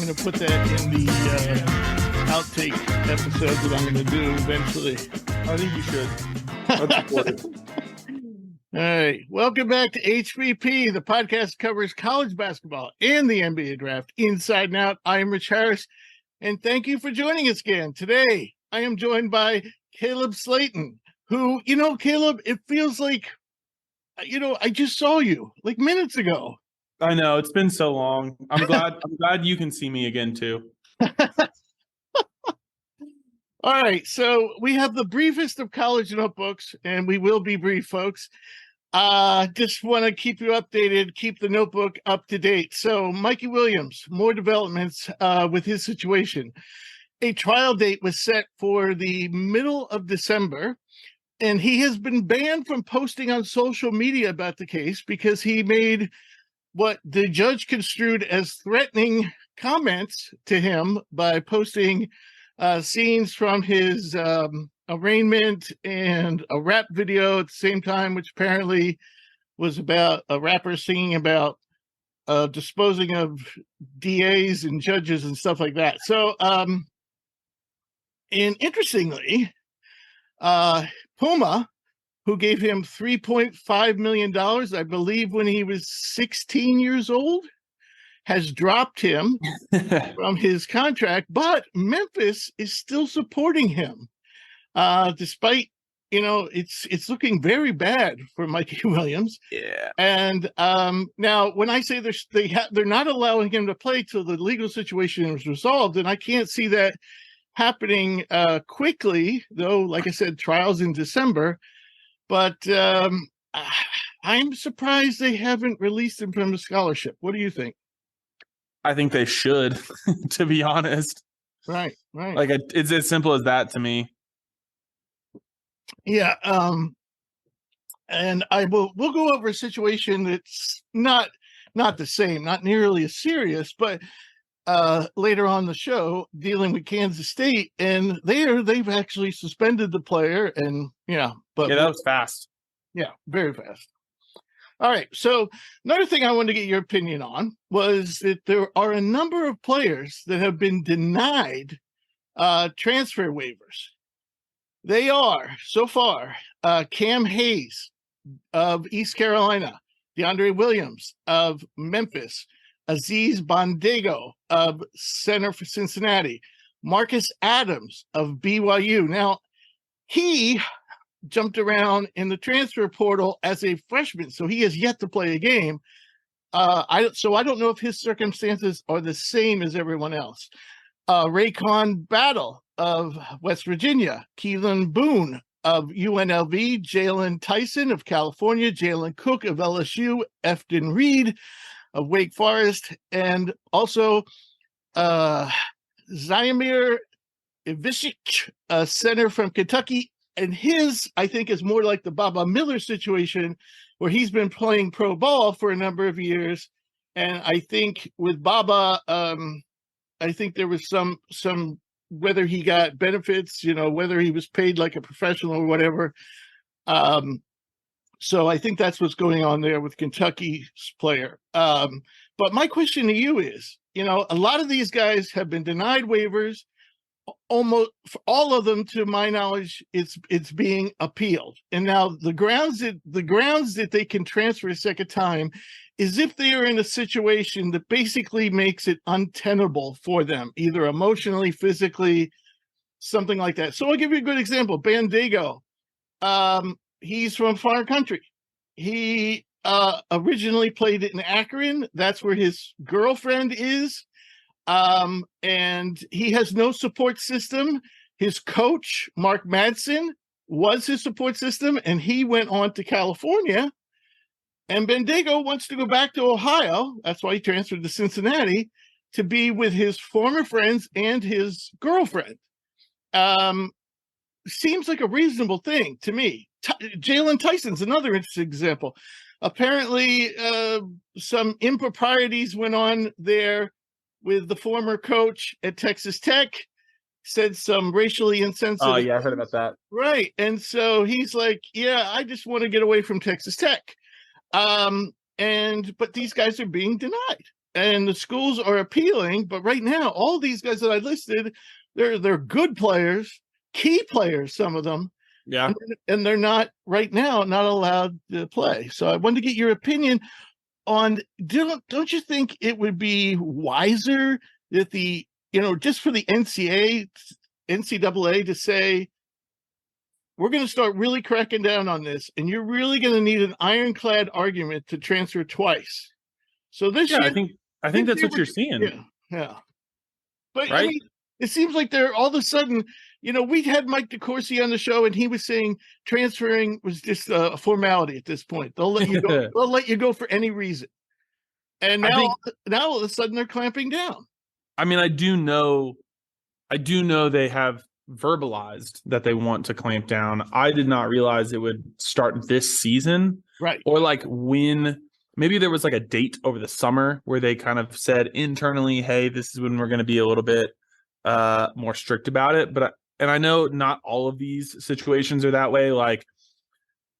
going to put that in the outtake episode that I'm going to do eventually. I think you should. Let's support it. All right. Welcome back to HPP, the podcast that covers college basketball and the NBA draft inside and out. I am Rich Harris, and thank you for joining us again. Today, I am joined by Caleb Slaton, who, Caleb, it feels like, I just saw you like minutes ago. I know, it's been so long. I'm glad you can see me again too. All right, so we have the briefest of college notebooks, and we will be brief, folks. Just want to keep you updated, keep the notebook up to date. So Mikey Williams, more developments with his situation. A trial date was set for the middle of December, and he has been banned from posting on social media about the case because he made what the judge construed as threatening comments to him by posting scenes from his arraignment and a rap video at the same time, which apparently was about a rapper singing about disposing of DAs and judges and stuff like that. So, and interestingly, Puma, who gave him $3.5 million, I believe when he was 16 years old, has dropped him from his contract, but Memphis is still supporting him. Despite, it's looking very bad for Mikey Williams. Yeah. And now when I say they're not allowing him to play till the legal situation is resolved, and I can't see that happening quickly, though, like I said, trials in December. But I'm surprised they haven't released him from the scholarship. What do you think? I think they should, to be honest. Right. Like, it's as simple as that to me. Yeah. And we'll go over a situation that's not the same, not nearly as serious, but later on the show, dealing with Kansas State, and they've actually suspended the player, and that was fast. Yeah, very fast. All right. So another thing I wanted to get your opinion on was that there are a number of players that have been denied transfer waivers. They are, so far, Cam Hayes of East Carolina, DeAndre Williams of Memphis, Aziz Bandaogo of Center for Cincinnati, Marcus Adams of BYU. Now, he jumped around in the transfer portal as a freshman, so he has yet to play a game. I don't know if his circumstances are the same as everyone else. Raycon Battle of West Virginia, Keelan Boone of UNLV, Jalen Tyson of California, Jalen Cook of LSU, Efton Reed of Wake Forest, and also Zyamir Ivicic, a center from Kentucky. And his, I think, is more like the Baba Miller situation, where he's been playing pro ball for a number of years. And I think with Baba, I think there was some whether he got benefits, whether he was paid like a professional or whatever. So I think that's what's going on there with Kentucky's player. But my question to you is, a lot of these guys have been denied waivers. Almost all of them, to my knowledge, it's being appealed. And now the grounds that they can transfer a second time is if they are in a situation that basically makes it untenable for them, either emotionally, physically, something like that. So I'll give you a good example. Bandaogo, he's from far country. He originally played in Akron. That's where his girlfriend is. And he has no support system. His coach, Mark Madsen, was his support system, and he went on to California. And Bandaogo wants to go back to Ohio. That's why he transferred to Cincinnati, to be with his former friends and his girlfriend. Seems like a reasonable thing to me. Jalen Tyson's another interesting example. Apparently, some improprieties went on there with the former coach at Texas Tech, said some racially insensitive. Oh, yeah, I heard about that. Right. And so he's like, yeah, I just want to get away from Texas Tech. But these guys are being denied. and the schools are appealing. But right now, all these guys that I listed, they're good players, key players, some of them. Yeah. And they're not right now not allowed to play. So I wanted to get your opinion on, don't you think it would be wiser that just for the NCAA to say, we're going to start really cracking down on this, and you're really going to need an ironclad argument to transfer twice. So this year, I think that's what you're seeing. Yeah. But right? I mean, it seems like they're all of a sudden, we had Mike DeCourcy on the show, and he was saying transferring was just a formality at this point. They'll let you go. They'll let you go for any reason. And now all of a sudden they're clamping down. I mean, I do know they have verbalized that they want to clamp down. I did not realize it would start this season. Right. Or like when maybe there was like a date over the summer where they kind of said internally, hey, this is when we're going to be a little bit more strict about it. But I know not all of these situations are that way. Like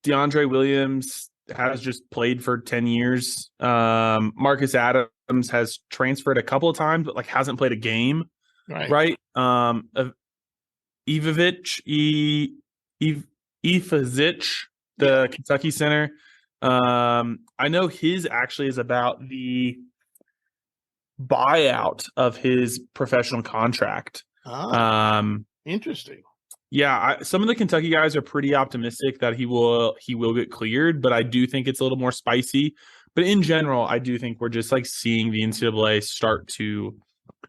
DeAndre Williams has just played for 10 years. Marcus Adams has transferred a couple of times, but like hasn't played a game. Right. Ivazic, the Kentucky center. I know his actually is about the buyout of his professional contract. Interesting. Yeah, some of the Kentucky guys are pretty optimistic that he will get cleared, but I do think it's a little more spicy. But in general, I do think we're just like seeing the NCAA start to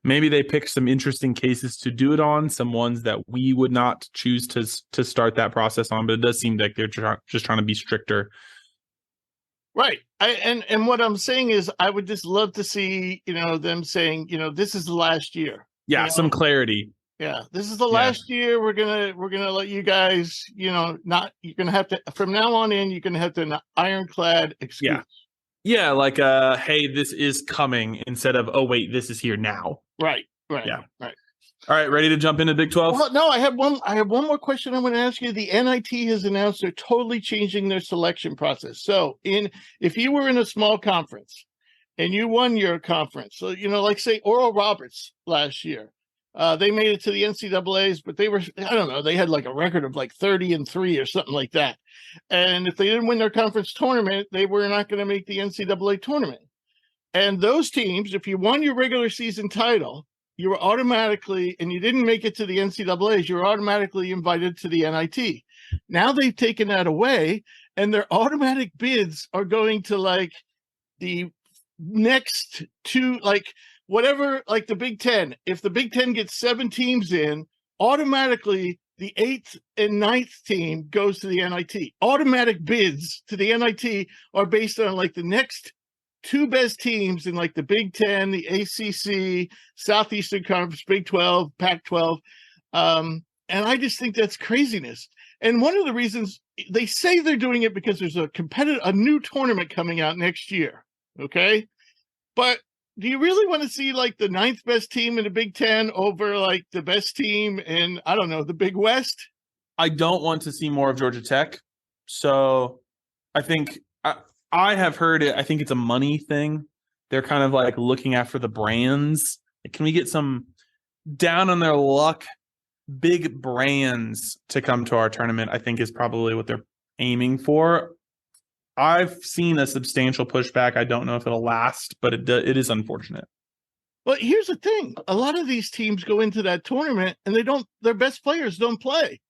maybe they pick some interesting cases to do it on, some ones that we would not choose to start that process on. But it does seem like they're just trying to be stricter. Right. And what I'm saying is I would just love to see, them saying, this is the last year. Yeah, some clarity. Yeah, this is the last year. We're gonna let you guys, you're gonna have to from now on in. You're gonna have to an ironclad excuse. Yeah, like hey, this is coming instead of oh wait, this is here now. Right. Yeah. Right. All right, ready to jump into Big 12? Well, no, I have one more question I want to ask you. The NIT has announced they're totally changing their selection process. So, if you were in a small conference and you won your conference, so like say Oral Roberts last year. They made it to the NCAAs, but they were, I don't know, they had like a record of like 30-3 or something like that. And if they didn't win their conference tournament, they were not going to make the NCAA tournament. And those teams, if you won your regular season title, you were automatically, and you didn't make it to the NCAAs, you were automatically invited to the NIT. Now they've taken that away, and their automatic bids are going to like the next two, like whatever, like the Big Ten. If the Big Ten gets 7 teams in, automatically the 8th and 9th team goes to the NIT. Automatic bids to the NIT are based on like the next 2 best teams in like the Big Ten, the ACC, Southeastern Conference, Big 12, Pac-12. And I just think that's craziness. And one of the reasons they say they're doing it because there's a new tournament coming out next year. Okay. But do you really want to see like the 9th best team in the Big Ten over like the best team in, I don't know, the Big West? I don't want to see more of Georgia Tech. So I think I have heard it. I think it's a money thing. They're kind of like looking after the brands. Can we get some down on their luck, big brands to come to our tournament? I think is probably what they're aiming for. I've seen a substantial pushback. I don't know if it'll last, but it is unfortunate. Well, here's the thing. A lot of these teams go into that tournament and their best players don't play.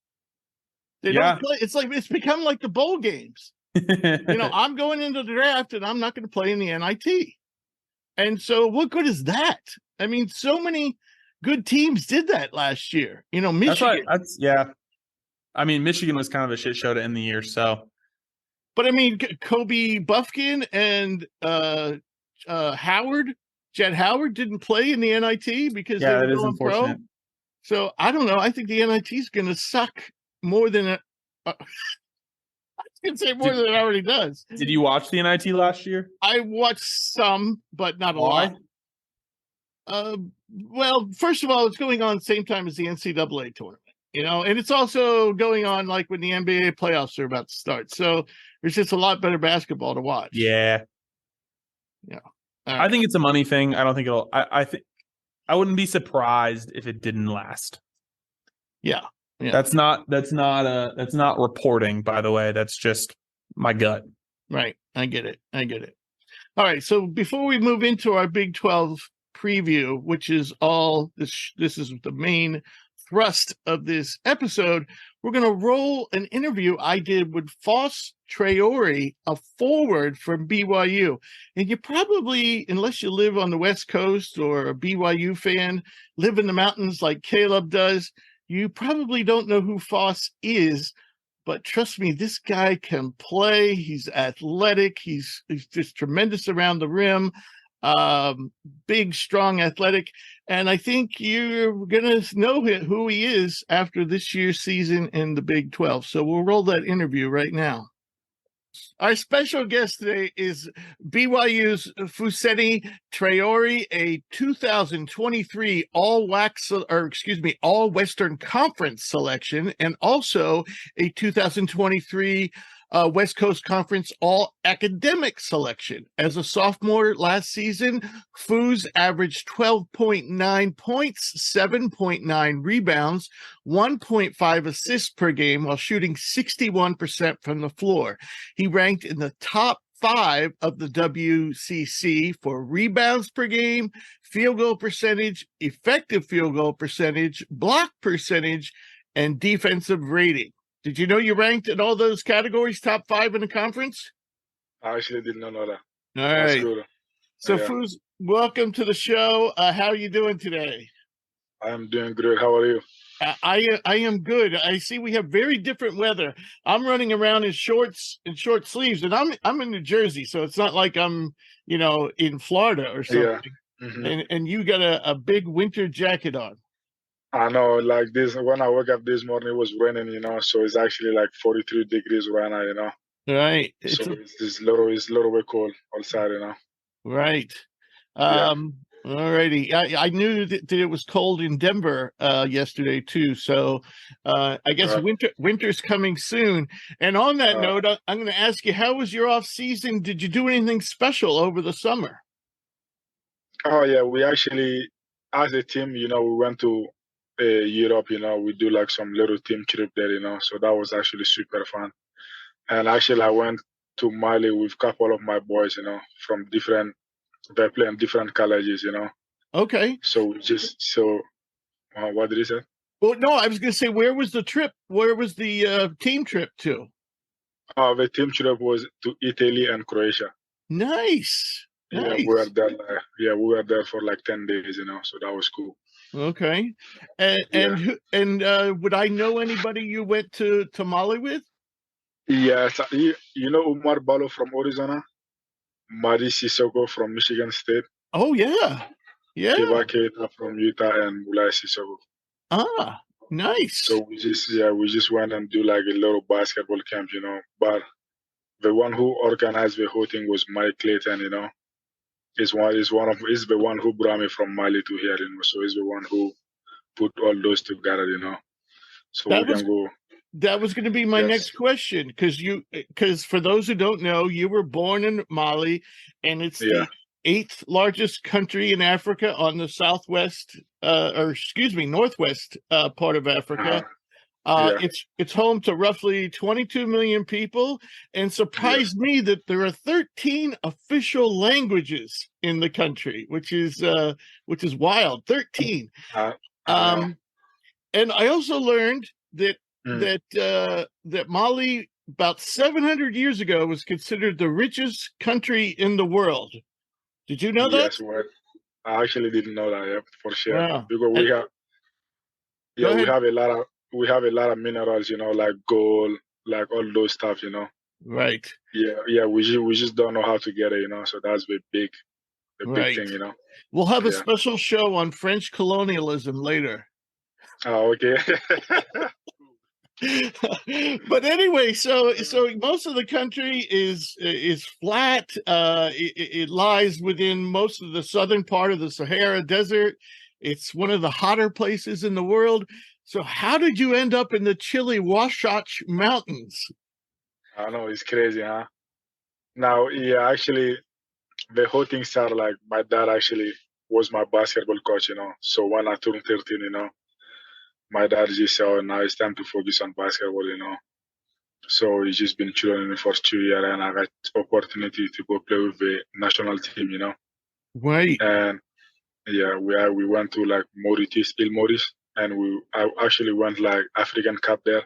They don't play. It's like, it's become like the bowl games. I'm going into the draft and I'm not going to play in the NIT. And so what good is that? I mean, so many good teams did that last year. Michigan. I mean, Michigan was kind of a shit show to end the year, so. But I mean, Kobe Buffkin and Jed Howard didn't play in the NIT because they were going pro. So I don't know. I think the NIT is going to suck more than I can say more than it already does. Did you watch the NIT last year? I watched some, but not a lot. Well, first of all, it's going on the same time as the NCAA tournament, and it's also going on like when the NBA playoffs are about to start. So there's just a lot better basketball to watch. Yeah. I think it's a money thing. I don't think it'll. I think I wouldn't be surprised if it didn't last. Yeah. That's not reporting, by the way. That's just my gut. Right. I get it. All right. So before we move into our Big 12 preview, which is all this is the main thrust of this episode, we're going to roll an interview I did with Fousseyni Traore, a forward from BYU. And you probably, unless you live on the West Coast or a BYU fan, live in the mountains like Caleb does, you probably don't know who Fousseyni is. But trust me, this guy can play. He's athletic. He's just tremendous around the rim. Big, strong, athletic. And I think you're going to know who he is after this year's season in the Big 12. So we'll roll that interview right now. Our special guest today is BYU's Fousseyni Traore, a 2023 All-Western Conference selection, and also a 2023 West Coast Conference All-Academic selection. As a sophomore last season, Fouz averaged 12.9 points, 7.9 rebounds, 1.5 assists per game while shooting 61% from the floor. He ranked in the top 5 of the WCC for rebounds per game, field goal percentage, effective field goal percentage, block percentage, and defensive rating. Did you know you ranked in all those categories, top 5 in the conference? I actually did not know that. All right. Cool. So, Fouz, welcome to the show. How are you doing today? I'm doing great. How are you? I am good. I see we have very different weather. I'm running around in shorts and short sleeves, and I'm in New Jersey, so it's not like I'm, in Florida or something. Yeah. Mm-hmm. And you got a big winter jacket on. I know, like this, when I woke up this morning, it was raining, so it's actually like 43 degrees right now, Right. So it's a little bit cold outside, Right. Yeah. All righty. I knew that it was cold in Denver yesterday too. So I guess winter's coming soon. And on that note, I'm going to ask you, how was your off season? Did you do anything special over the summer? Oh yeah, we actually, as a team, we went to Europe, we do like some little team trip there, so that was actually super fun. And actually I went to Mali with a couple of my boys, from they play in different colleges, Okay. So what did you say? Well, no, I was going to say, where was the trip? Where was the team trip to? The team trip was to Italy and Croatia. Nice. Yeah, we were there. We were there for like 10 days, so that was cool. Okay. And would I know anybody you went to Mali with? Yes, Umar Balo from Arizona, Mari Sissoko from Michigan State. Oh yeah. Kiva Keita from Utah and Mulai Sissoko. Ah, nice. So we just went and do like a little basketball camp, But the one who organized the whole thing was Mike Clayton, He's the one who brought me from Mali to here, So he's the one who put all those together, So we can go. That was going to be my next question, because for those who don't know, you were born in Mali, and it's the 8th largest country in Africa on the northwest part of Africa. It's home to roughly 22 million people, and surprised me that there are 13 official languages in the country, which is wild. 13. And I also learned that Mali, about 700 years ago, was considered the richest country in the world. Did you know that? Yes, well, I actually didn't know that, for sure. Wow. Because we have a lot of minerals, like gold, like all those stuff, Right. Yeah. We just don't know how to get it, So that's the big thing, We'll have a special show on French colonialism later. Oh, okay. But anyway, so most of the country is flat. It lies within most of the southern part of the Sahara Desert. It's one of the hotter places in the world. So how did you end up in the chilly Wasatch Mountains? I know, it's crazy, huh? Now, actually, the whole thing started like my dad actually was my basketball coach, you know. So when I turned 13, you know, my dad just said, oh, now it's time to focus on basketball, you know. So he's just been training for 2 years, and I got opportunity to go play with the national team, you know. Right. And yeah, we went to like Mauritius, Île Maurice, and I actually went like African Cup there.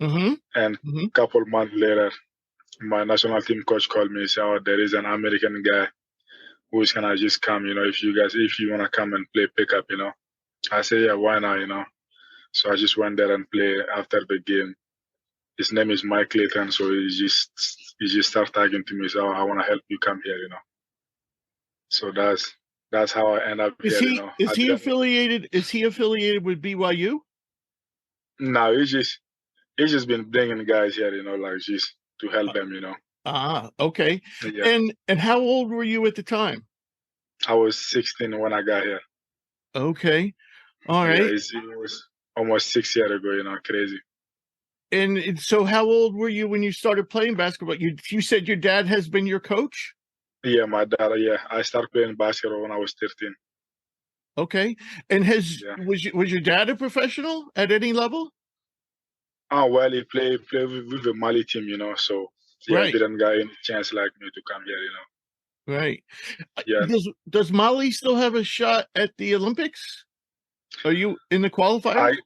Mm-hmm. And a couple months later, my national team coach called me and said, oh, there is an American guy who's gonna just come, you know, if you wanna come and play pickup, you know. I said, yeah, why not, you know. So I just went there and played after the game. His name is Mike Clayton, so he just started talking to me, so I wanna help you come here, you know. So that's how I end up here, you know. Is he affiliated with BYU? No, he's just been bringing guys here, you know, like just to help them, you know. Ah, okay. Yeah. And how old were you at the time? I was 16 when I got here. Okay. All right. Yeah, it was almost 6 years ago, you know, crazy. And so how old were you when you started playing basketball? You said your dad has been your coach? Yeah, my dad, yeah. I started playing basketball when I was 13. Okay. And was your dad a professional at any level? Oh, well, he played with the Mali team, you know, so yeah, Right. didn't get any chance like me to come here, you know. Right. Yeah. Does Mali still have a shot at the Olympics? Are you in the qualifiers?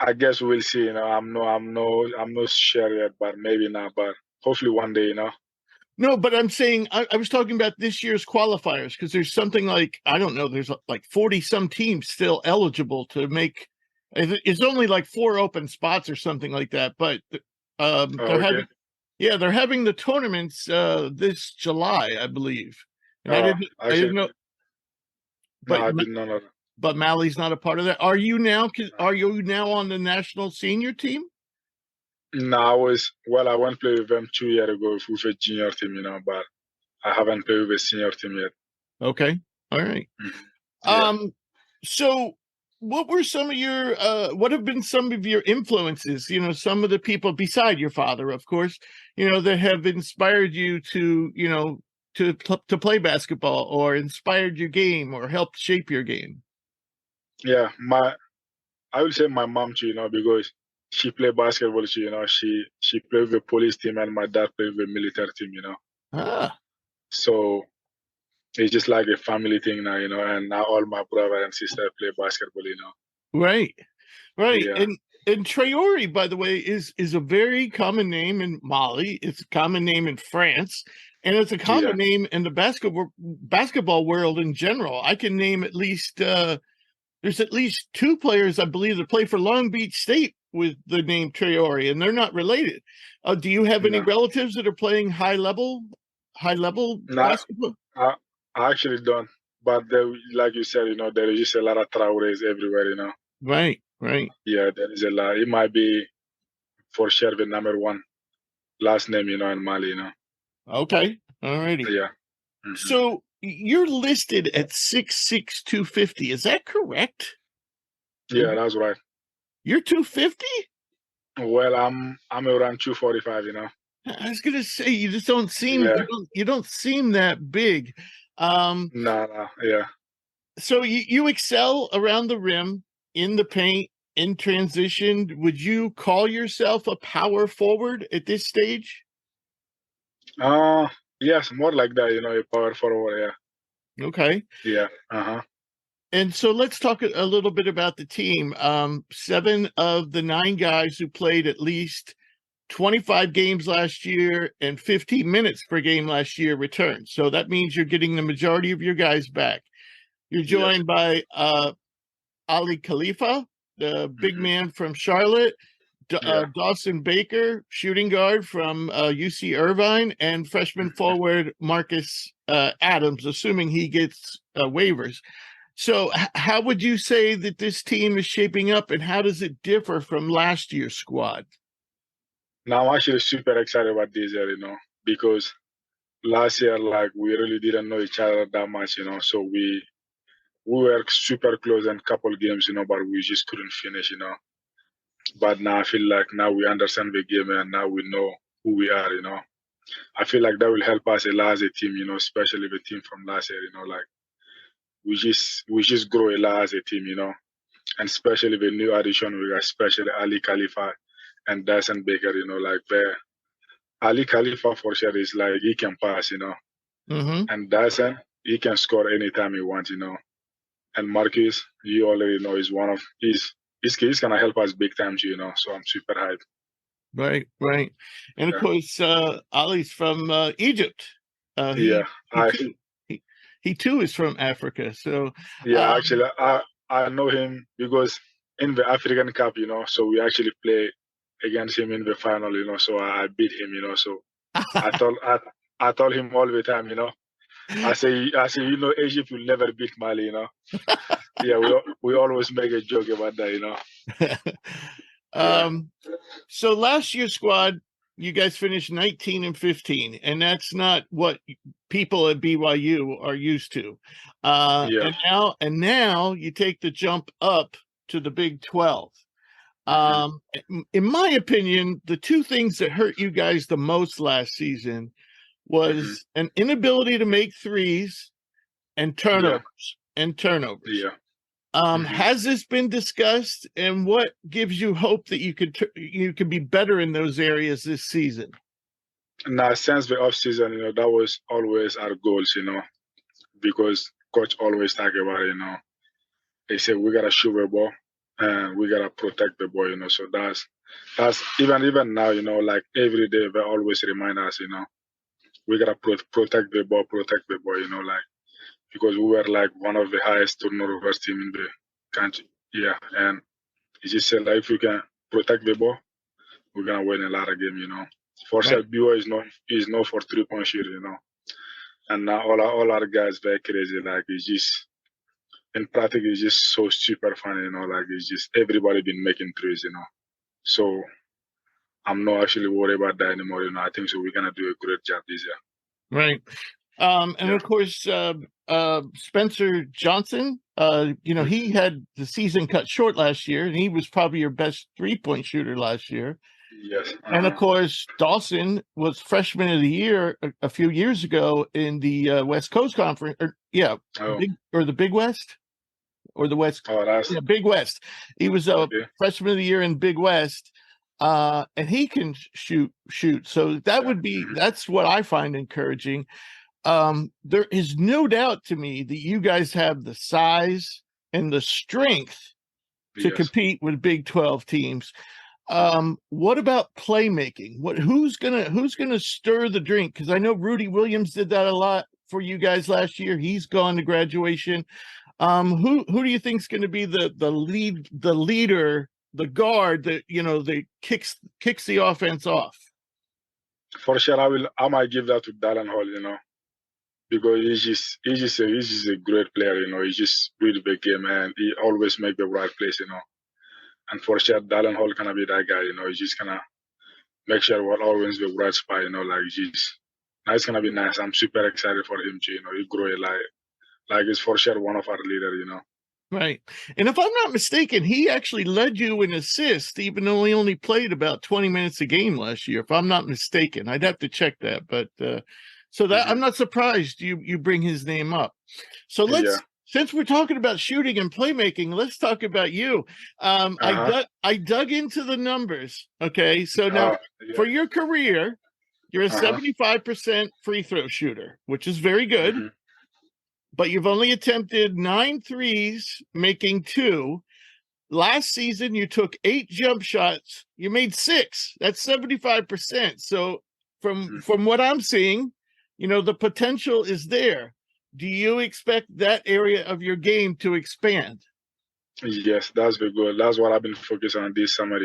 I guess we'll see, you know. I'm not sure yet, but maybe not, but hopefully one day, you know. No, but I'm saying I was talking about this year's qualifiers because there's something like, I don't know, there's like 40 some teams still eligible to make. It's only like 4 open spots or something like that, but they're having the tournaments this July, I believe. And I didn't know. But no, I did not know. But Mali's not a part of that. Are you now on the national senior team? No, I went play with them 2 years ago with a junior team, you know, but I haven't played with a senior team yet. Okay. All right. Yeah. So what were some of your what have been some of your influences, you know, some of the people beside your father, of course, you know, that have inspired you to, you know, to play basketball or inspired your game or helped shape your game? Yeah, I would say my mom too, you know, because she played basketball too, you know. She played with the police team, and my dad played with the military team, you know. Ah. So it's just like a family thing now, you know, and now all my brother and sister play basketball, you know. Right. Yeah. And Traore, by the way, is a very common name in Mali. It's a common name in France, and it's a common name in the basketball world in general. I can name at least there's at least 2 players, I believe, that play for Long Beach State with the name Traore, and they're not related. Do you have any relatives that are playing high level basketball? I actually don't. But like you said, you know, there is just a lot of Traores everywhere, you know. Right. Yeah, there is a lot. It might be for sure the number 1 last name, you know, in Mali, you know. Okay. All righty. Yeah. So you're listed at 6'6", 250. Is that correct? Yeah, that's right. You're 250? Well, I'm around 245, you know. I was gonna say you just don't seem you don't seem that big. No, yeah. So you excel around the rim, in the paint, in transition. Would you call yourself a power forward at this stage? Yes, more like that, you know, a power forward, yeah. Okay. Yeah. And so let's talk a little bit about the team. 7 of the 9 guys who played at least 25 games last year and 15 minutes per game last year returned. So that means you're getting the majority of your guys back. You're joined by Ali Khalifa, the big man from Charlotte, Dawson Baker, shooting guard from UC Irvine, and freshman forward Marcus Adams, assuming he gets waivers. So how would you say that this team is shaping up, and how does it differ from last year's squad? Now, I'm actually super excited about this year, you know, because last year, like, we really didn't know each other that much, you know, so we were super close in a couple games, you know, but we just couldn't finish, you know. But now I feel like now we understand the game, and now we know who we are, you know. I feel like that will help us a lot as a team, especially the team from last year, like we just grow a lot as a team, and especially the new addition we got, especially Ali Khalifa and Dyson Baker, like Ali Khalifa for sure is like he can pass, Mm-hmm. and Dyson he can score anytime he wants, and Marcus, you already know, is one of he's gonna help us big time, so I'm super hyped. Right. And of course, Ali's from Egypt. He too is from Africa. So actually, I know him because in the African Cup, so we actually play against him in the final, so I beat him, so I told him all the time, I say, Egypt will never beat Mali, Yeah, we always make a joke about that, So last year's squad, you guys finished 19-15, and that's not what people at BYU are used to. And now you take the jump up to the Big 12. In my opinion, the two things that hurt you guys the most last season was an inability to make threes and turnovers. Has this been discussed, and what gives you hope that you could be better in those areas this season? Now, since the off season, that was always our goals, because coach always talk about it, They say we gotta shoot the ball and we gotta protect the ball, So that's even now, like every day they always remind us, we gotta protect the ball, like. Because we were like one of the highest turnover team in the country. Yeah, and he just said like if we can protect the ball, we're gonna win a lot of games, For sure, BYU is known for 3-point shooting, And now all our guys very crazy. Like it's just in practice, it's just so super fun, Like it's just everybody been making threes, So I'm not actually worried about that anymore. I think so. We're gonna do a great job this year. Right. Of course, Spencer Johnson, he had the season cut short last year, and he was probably your best 3-point shooter last year. Yes. And of course, Dawson was freshman of the year a few years ago in the West Coast Conference, the Big West, or the West. Big West. He was freshman of the year in Big West. And he can shoot. So that's what I find encouraging. There is no doubt to me that you guys have the size and the strength to compete with Big 12 teams. What about playmaking? Who's gonna stir the drink? Because I know Rudy Williams did that a lot for you guys last year. He's gone to graduation. Who do you think is going to be the leader, the guard that kicks the offense off? For sure, I might give that to Dallin Hall, because he's just a great player, he just read the game and he always make the right place, And for sure, Dallin Hall gonna be that guy, he's just gonna make sure we're always the right spot, it's gonna be nice. I'm super excited for him too, he grow a lot. Like it's for sure one of our leaders, Right. And if I'm not mistaken, he actually led you in assists, even though he only played about 20 minutes a game last year, if I'm not mistaken. I'd have to check that. But so that I'm not surprised you bring his name up. So since we're talking about shooting and playmaking, let's talk about you. I dug into the numbers. Okay. So now for your career, you're a 75% free throw shooter, which is very good. But you've only attempted 9 threes, making 2. Last season, you took 8 jump shots. You made 6. That's 75%. So from what I'm seeing, the potential is there. Do you expect that area of your game to expand? Yes, that's the goal. That's what I've been focused on this summer,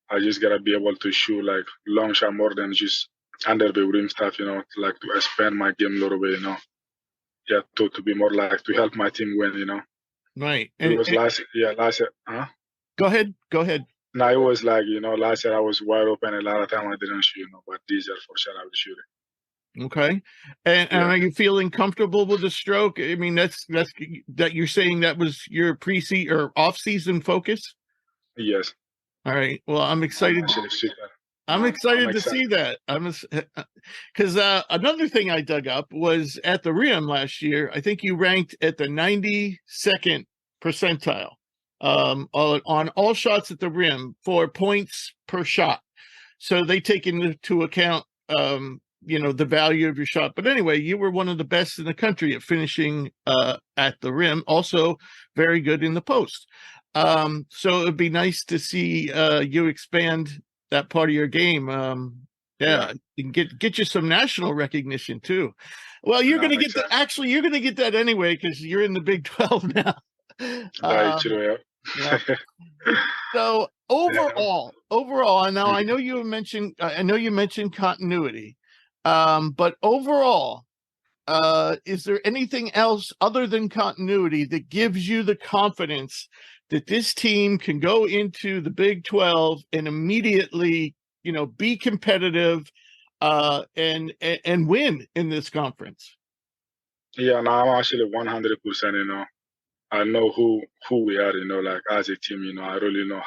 I just got to be able to shoot like long shot more than just under the rim stuff, like to expand my game a little bit, Yeah, to be more like to help my team win, Right. Because last year, Go ahead. No, it was like, last year I was wide open a lot of time I didn't shoot, but this year for sure I will shoot it. Okay. And are you feeling comfortable with the stroke? I mean, that's that you're saying that was your or off-season focus? Yes. All right. Well, I'm excited. I'm excited to excited. see that. Because another thing I dug up was at the rim last year. I think you ranked at the 92nd percentile on all shots at the rim for points per shot. So they take into account, the value of your shot. But anyway, you were one of the best in the country at finishing at the rim. Also, very good in the post. So it'd be nice to see you expand that part of your game. You can get you some national recognition too. Well, you're going to get that. Actually, you're going to get that anyway because you're in the Big 12 now. Very true. Yeah. So overall, now I know you mentioned continuity, but overall, is there anything else other than continuity that gives you the confidence that this team can go into the Big 12 and immediately, be competitive and win in this conference? Yeah, no, I'm actually 100%, I know who we are, like as a team, I really know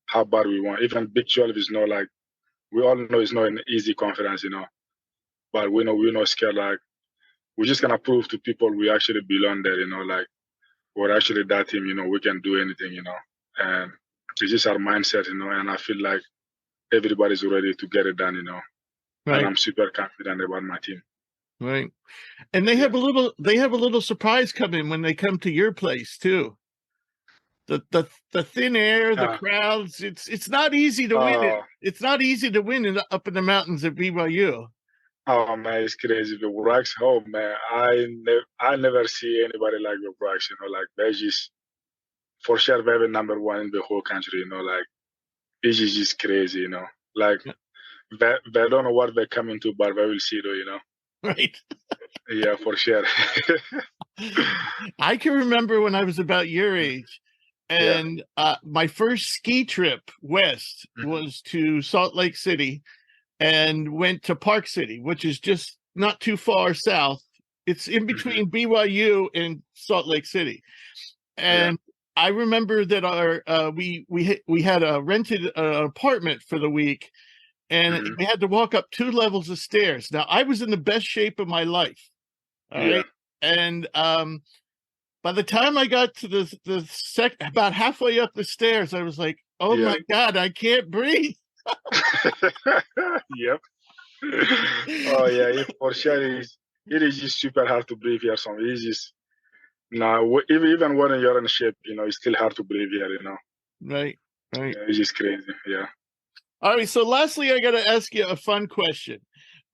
how bad we want. Even Big 12 is not like, we all know it's not an easy conference, but we know we're not scared. Like, we're just going to prove to people we actually belong there, like we're actually that team, we can do anything, and it's just our mindset, and I feel like everybody's ready to get it done, Right. And I'm super confident about my team. Right. And they have a little surprise coming when they come to your place too. The thin air, the crowds, it's not easy to win it. It's not easy to win up in the mountains at BYU. Oh man, it's crazy. The Brax, oh man, I never see anybody like the Brax, like they're just for sure they're number one in the whole country, like it's just crazy, like they don't know what they're coming to, but they will see though, Right. Yeah, for sure. I can remember when I was about your age, and my first ski trip west was to Salt Lake City, and went to Park City, which is just not too far south. It's in between BYU and Salt Lake City, and I remember that we had a rented apartment for the week. And we had to walk up 2 levels of stairs. Now, I was in the best shape of my life. All right. And by the time I got to about halfway up the stairs, I was like, oh my God, I can't breathe. Yep. Oh yeah, for sure it is just super hard to breathe here. So it's just even when you're in shape, it's still hard to breathe here, Right. Yeah, it's just crazy. Yeah. All right. So lastly, I got to ask you a fun question.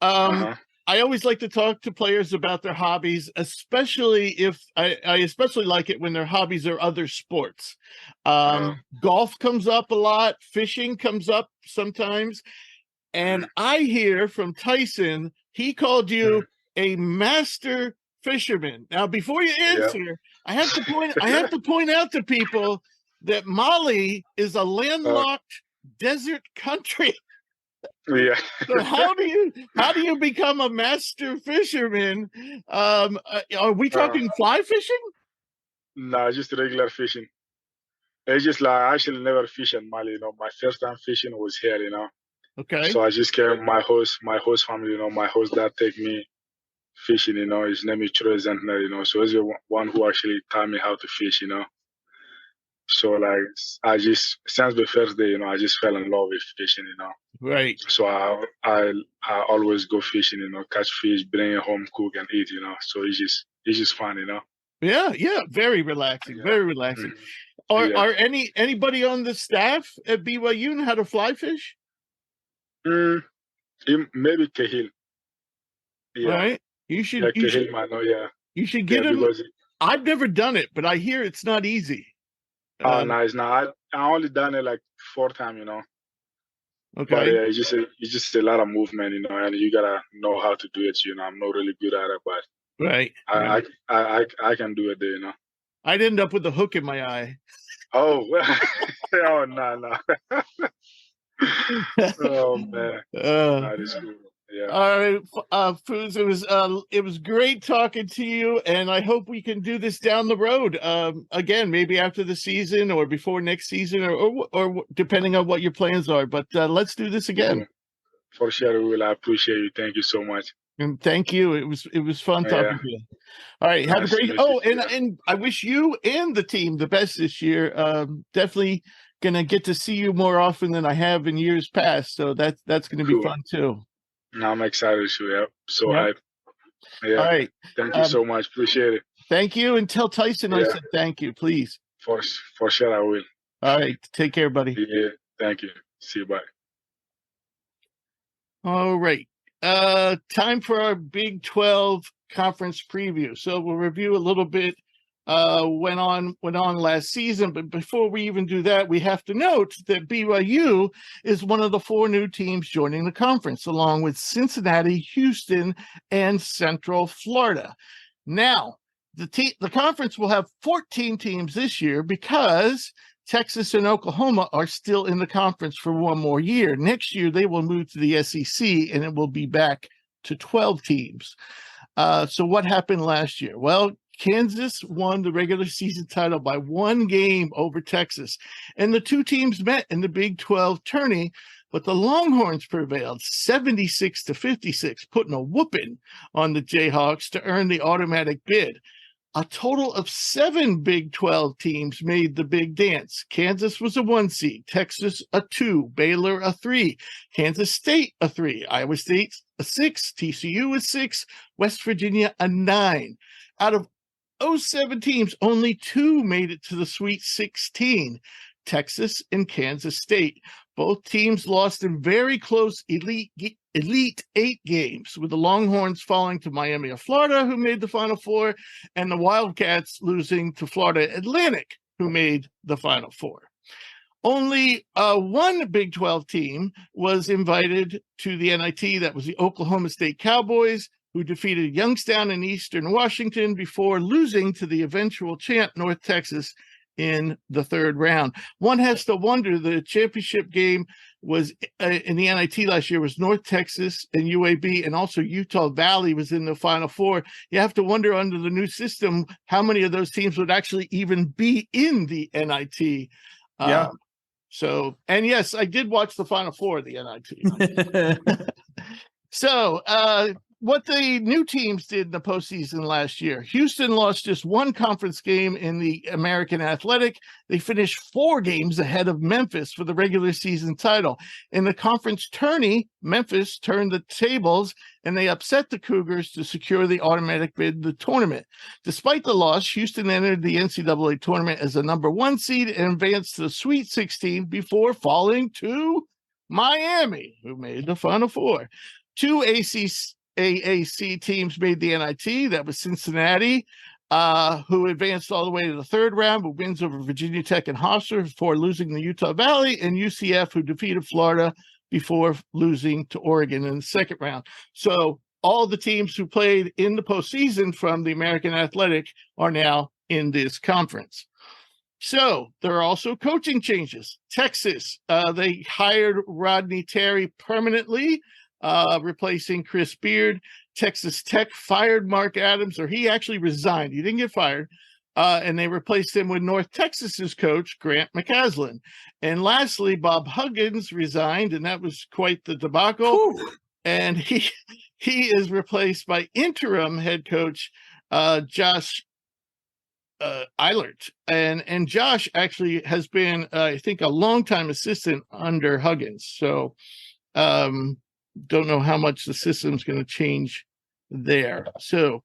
I always like to talk to players about their hobbies, especially if I especially like it when their hobbies are other sports. Golf comes up a lot. Fishing comes up sometimes. And I hear from Tyson, he called you a master fisherman. Now, before you answer, I have to point out to people that Mali is a landlocked desert country. Yeah. So how do you become a master fisherman? Are we talking fly fishing? No, just regular fishing. It's just like I actually never fish in Mali. My first time fishing was here. Okay. So I just came. My host family. My host dad take me fishing. His name is Traore Fousseyni. So he's the one who actually taught me how to fish. So like I just since the first day, I just fell in love with fishing. Right. So I always go fishing. Catch fish, bring it home, cook and eat. So it's just fun. Yeah. Very relaxing. Yeah. Very relaxing. Are anybody on the staff at BYU know how to fly fish? Maybe Cahill. Yeah. Right. You should. Cahill might know. Yeah. You should get him. I've never done it, but I hear it's not easy. Oh, nice. Now I only done it like 4 times. Okay. But yeah, it's just a lot of movement, and you gotta know how to do it. I'm not really good at it, but right. I can do it there. I'd end up with a hook in my eye. Oh, oh no. Oh man, that is cool. Yeah. All right, Fouz, it was great talking to you, and I hope we can do this down the road. Again, maybe after the season or before next season, or depending on what your plans are. But let's do this again. For sure, we will. I appreciate you. Thank you so much. And thank you. It was fun talking to you. All right, have a great. And I wish you and the team the best this year. Definitely gonna get to see you more often than I have in years past. So that's gonna be fun too. No, I'm excited to. Yeah, so hyped. Yeah. All right. Thank you so much. Appreciate it. Thank you, and tell Tyson I said thank you, please. For sure, I will. All right. Take care, buddy. Yeah. Thank you. See you. Bye. All right. Time for our Big 12 conference preview. So we'll review a little bit went on last season, but before we even do that, we have to note that BYU is one of the 4 new teams joining the conference, along with Cincinnati, Houston, and Central Florida. Now, the conference will have 14 teams this year because Texas and Oklahoma are still in the conference for one more year. Next year, they will move to the SEC, and it will be back to 12 teams. So what happened last year? Well, Kansas won the regular season title by 1 game over Texas, and the 2 teams met in the Big 12 tourney, but the Longhorns prevailed 76-56, putting a whooping on the Jayhawks to earn the automatic bid. A total of 7 Big 12 teams made the big dance. Kansas was a 1 seed, Texas a 2, Baylor a 3, Kansas State a 3, Iowa State a 6, TCU a 6, West Virginia a 9. Out of 07 teams, only 2 made it to the Sweet 16, Texas and Kansas State. Both teams lost in very close Elite 8 games, with the Longhorns falling to Miami of Florida, who made the Final Four, and the Wildcats losing to Florida Atlantic, who made the Final Four. Only 1 Big 12 team was invited to the NIT. That was the Oklahoma State Cowboys, who defeated Youngstown and Eastern Washington before losing to the eventual champ North Texas in the 3rd round. One has to wonder, the championship game was in the NIT last year was North Texas and UAB, and also Utah Valley was in the Final Four. You have to wonder, under the new system, how many of those teams would actually even be in the NIT. So, and yes, I did watch the Final Four of the NIT. So, what the new teams did in the postseason last year. Houston lost just 1 conference game in the American Athletic. They finished 4 games ahead of Memphis for the regular season title. In the conference tourney, Memphis turned the tables and they upset the Cougars to secure the automatic bid in the tournament. Despite the loss, Houston entered the NCAA tournament as a number 1 seed and advanced to the Sweet 16 before falling to Miami, who made the Final Four. 2 AAC teams made the NIT. That was Cincinnati, who advanced all the way to the 3rd round with wins over Virginia Tech and Hofstra before losing to Utah Valley, and UCF, who defeated Florida before losing to Oregon in the 2nd round. So all the teams who played in the postseason from the American Athletic are now in this conference. So there are also coaching changes. Texas, they hired Rodney Terry permanently, replacing Chris Beard. Texas Tech fired Mark Adams, or he actually resigned. He didn't get fired. And they replaced him with North Texas's coach, Grant McCaslin. And lastly, Bob Huggins resigned, and that was quite the debacle. Ooh. And he is replaced by interim head coach Josh Eilert. And Josh actually has been, I think, a longtime assistant under Huggins. So don't know how much the system's going to change there. So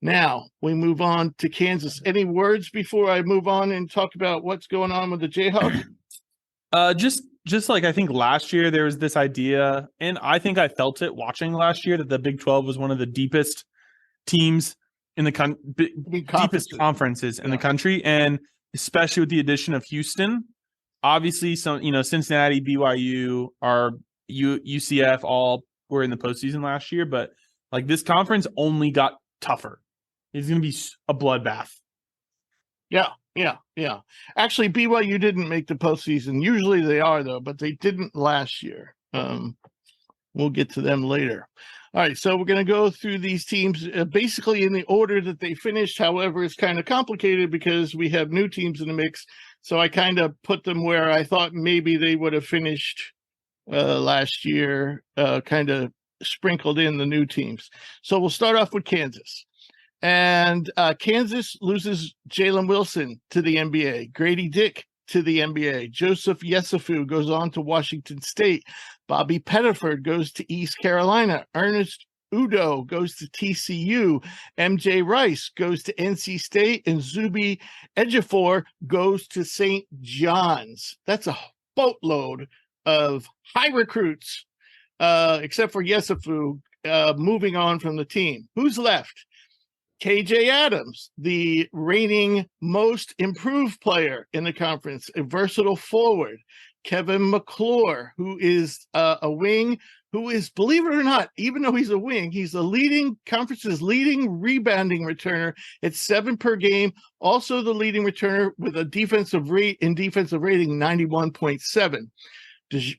now we move on to Kansas. Any words before I move on and talk about what's going on with the Jayhawks? Just like I think last year there was this idea, and I think I felt it watching last year, that the Big 12 was one of the deepest teams in the deepest conferences in the country, and especially with the addition of Houston. Obviously, Cincinnati, BYU, are UCF all were in the postseason last year, but like this conference only got tougher. It's going to be a bloodbath. Yeah. Actually, BYU didn't make the postseason. Usually they are, though, but they didn't last year. We'll get to them later. All right, so we're going to go through these teams basically in the order that they finished. However, it's kind of complicated because we have new teams in the mix. So I kind of put them where I thought maybe they would have finished last year, kind of sprinkled in the new teams. So we'll start off with Kansas. And Kansas loses Jalen Wilson to the NBA, Grady Dick to the NBA, Joseph Yesufu goes on to Washington State, Bobby Pettiford goes to East Carolina, Ernest Udo goes to TCU, MJ Rice goes to NC State, and Zuby Ejiofor goes to St. John's. That's a boatload of high recruits, except for Yesufu, moving on from the team. Who's left? KJ Adams, the reigning most improved player in the conference, a versatile forward. Kevin McClure, who is a wing, who is, believe it or not, even though he's a wing, he's the conference's leading rebounding returner at 7 per game. Also the leading returner with a defensive rating 91.7.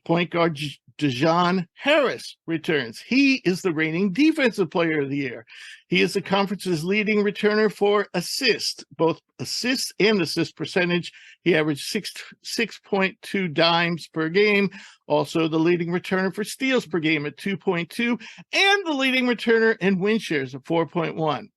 Point guard Dejon Harris returns. He is the reigning defensive player of the year. He is the conference's leading returner for assists, both assists and assist percentage. He averaged 6.2 dimes per game. Also the leading returner for steals per game at 2.2, and the leading returner in win shares of 4.1.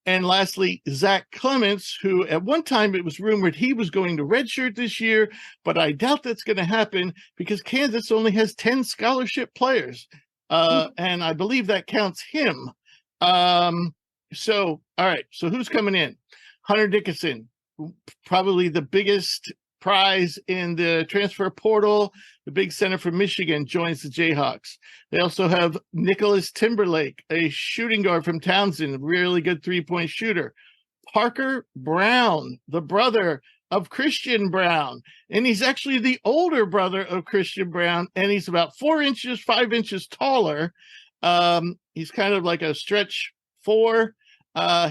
And lastly, Zach Clements, who at one time it was rumored he was going to redshirt this year, but I doubt that's going to happen because Kansas only has 10 scholarship players. And I believe that counts him. So, all right. So who's coming in? Hunter Dickinson, probably the biggest prize in the transfer portal. The big center from Michigan joins the Jayhawks. They also have Nicholas Timberlake, a shooting guard from Townsend, a really good three-point shooter. Parker Brown, the brother of Christian Brown, and he's actually the older brother of Christian Brown, and he's about 5 inches taller. He's kind of like a stretch 4.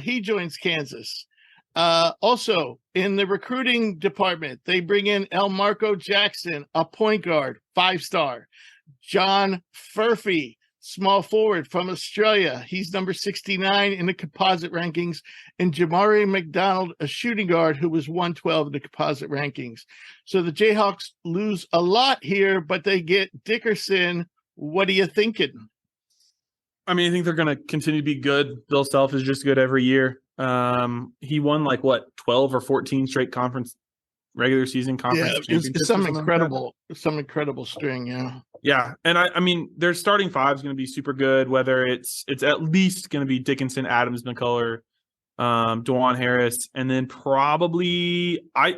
He joins Kansas. Also, in the recruiting department, they bring in Elmarco Jackson, a point guard, 5-star. John Furphy, small forward from Australia. He's number 69 in the composite rankings. And Jamari McDonald, a shooting guard who was 112 in the composite rankings. So the Jayhawks lose a lot here, but they get Dickerson. What are you thinking? I mean, I think they're going to continue to be good. Bill Self is just good every year. He won 12 or 14 straight regular season conference championships. Some incredible string. Yeah. And I mean, their starting 5 is going to be super good, whether it's at least going to be Dickinson, Adams, McCullough, DeJuan Harris, and then probably I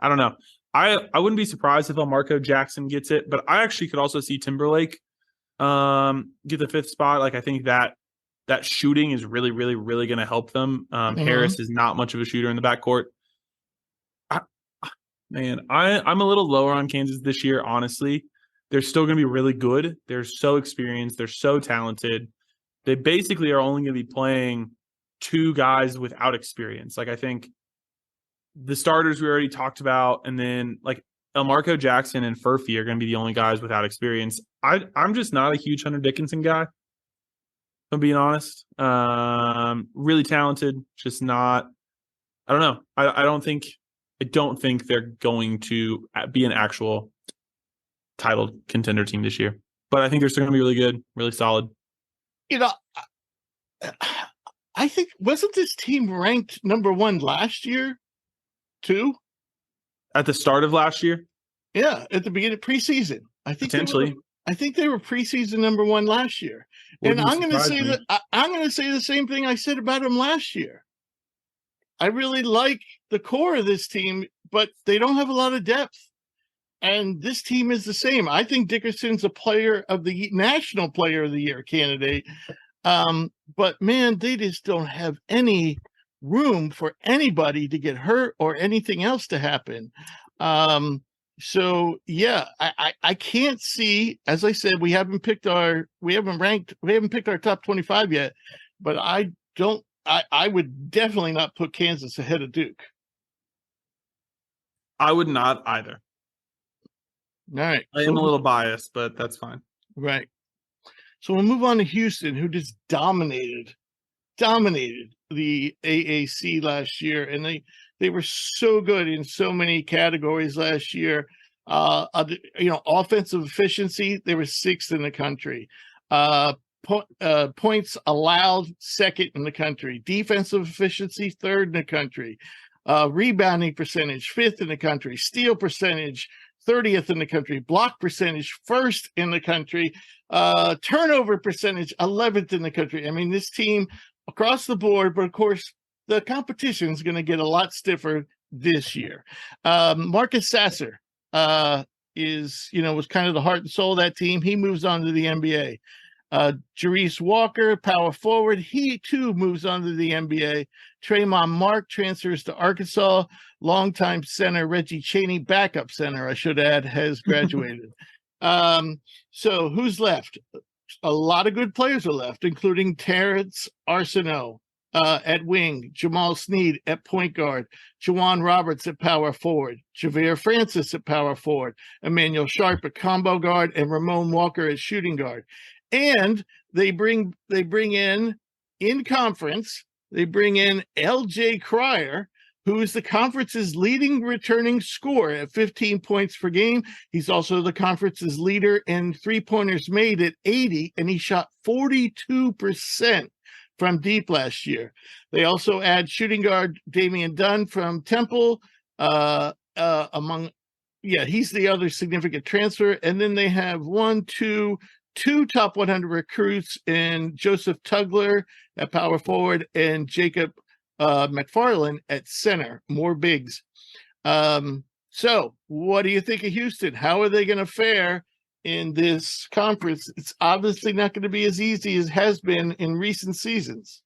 don't know. I wouldn't be surprised if Elmarco Jackson gets it, but I actually could also see Timberlake get the 5th spot. I think that shooting is really, really, really going to help them. Harris is not much of a shooter in the backcourt. I'm a little lower on Kansas this year, honestly. They're still going to be really good. They're so experienced. They're so talented. They basically are only going to be playing 2 guys without experience. I think the starters we already talked about, and then Elmarco Jackson and Furphy are going to be the only guys without experience. I'm just not a huge Hunter Dickinson guy, if I'm being honest. Really talented, just not. I don't know. I don't think they're going to be an actual title contender team this year. But I think they're still going to be really good, really solid. I think, wasn't this team ranked number 1 last year, too? At the start of last year? Yeah, at the beginning of preseason. I think potentially. I think they were preseason number 1 last year. And I'm going to say I'm going to say the same thing I said about them last year. I really like the core of this team, but they don't have a lot of depth. And this team is the same. I think Dickerson's a national player of the year candidate. But man, they just don't have any room for anybody to get hurt or anything else to happen. So yeah, I can't see, as I said, we haven't picked our top 25 yet, but I would definitely not put Kansas ahead of Duke. I would not either. All right. I am a little biased, but that's fine. Right. So we'll move on to Houston, who just dominated the AAC last year, and they were so good in so many categories last year. Offensive efficiency, they were sixth in the country. Points allowed, second in the country. Defensive efficiency, third in the country. Rebounding percentage, fifth in the country. Steal percentage, 30th in the country. Block percentage, first in the country. Turnover percentage, 11th in the country. I mean, this team across the board, but of course, the competition is going to get a lot stiffer this year. Marcus Sasser was kind of the heart and soul of that team. He moves on to the NBA. Jerice Walker, power forward, he too moves on to the NBA. Tremont Mark transfers to Arkansas. Longtime center Reggie Chaney, backup center, I should add, has graduated. So who's left? A lot of good players are left, including Terrence Arsenault at wing, Jamal Sneed at point guard, Juwan Roberts at power forward, Javier Francis at power forward, Emmanuel Sharp at combo guard, and Ramon Walker at shooting guard. And they bring in conference, they bring in LJ Cryer, who is the conference's leading returning scorer at 15 points per game. He's also the conference's leader in three-pointers made at 80, and he shot 42% from deep last year. They also add shooting guard Damian Dunn from Temple, he's the other significant transfer. And then they have two top 100 recruits in Joseph Tugler at power forward and Jacob McFarland at center, more bigs. So what do you think of Houston? How are they going to fare in this conference? It's obviously not going to be as easy as has been in recent seasons.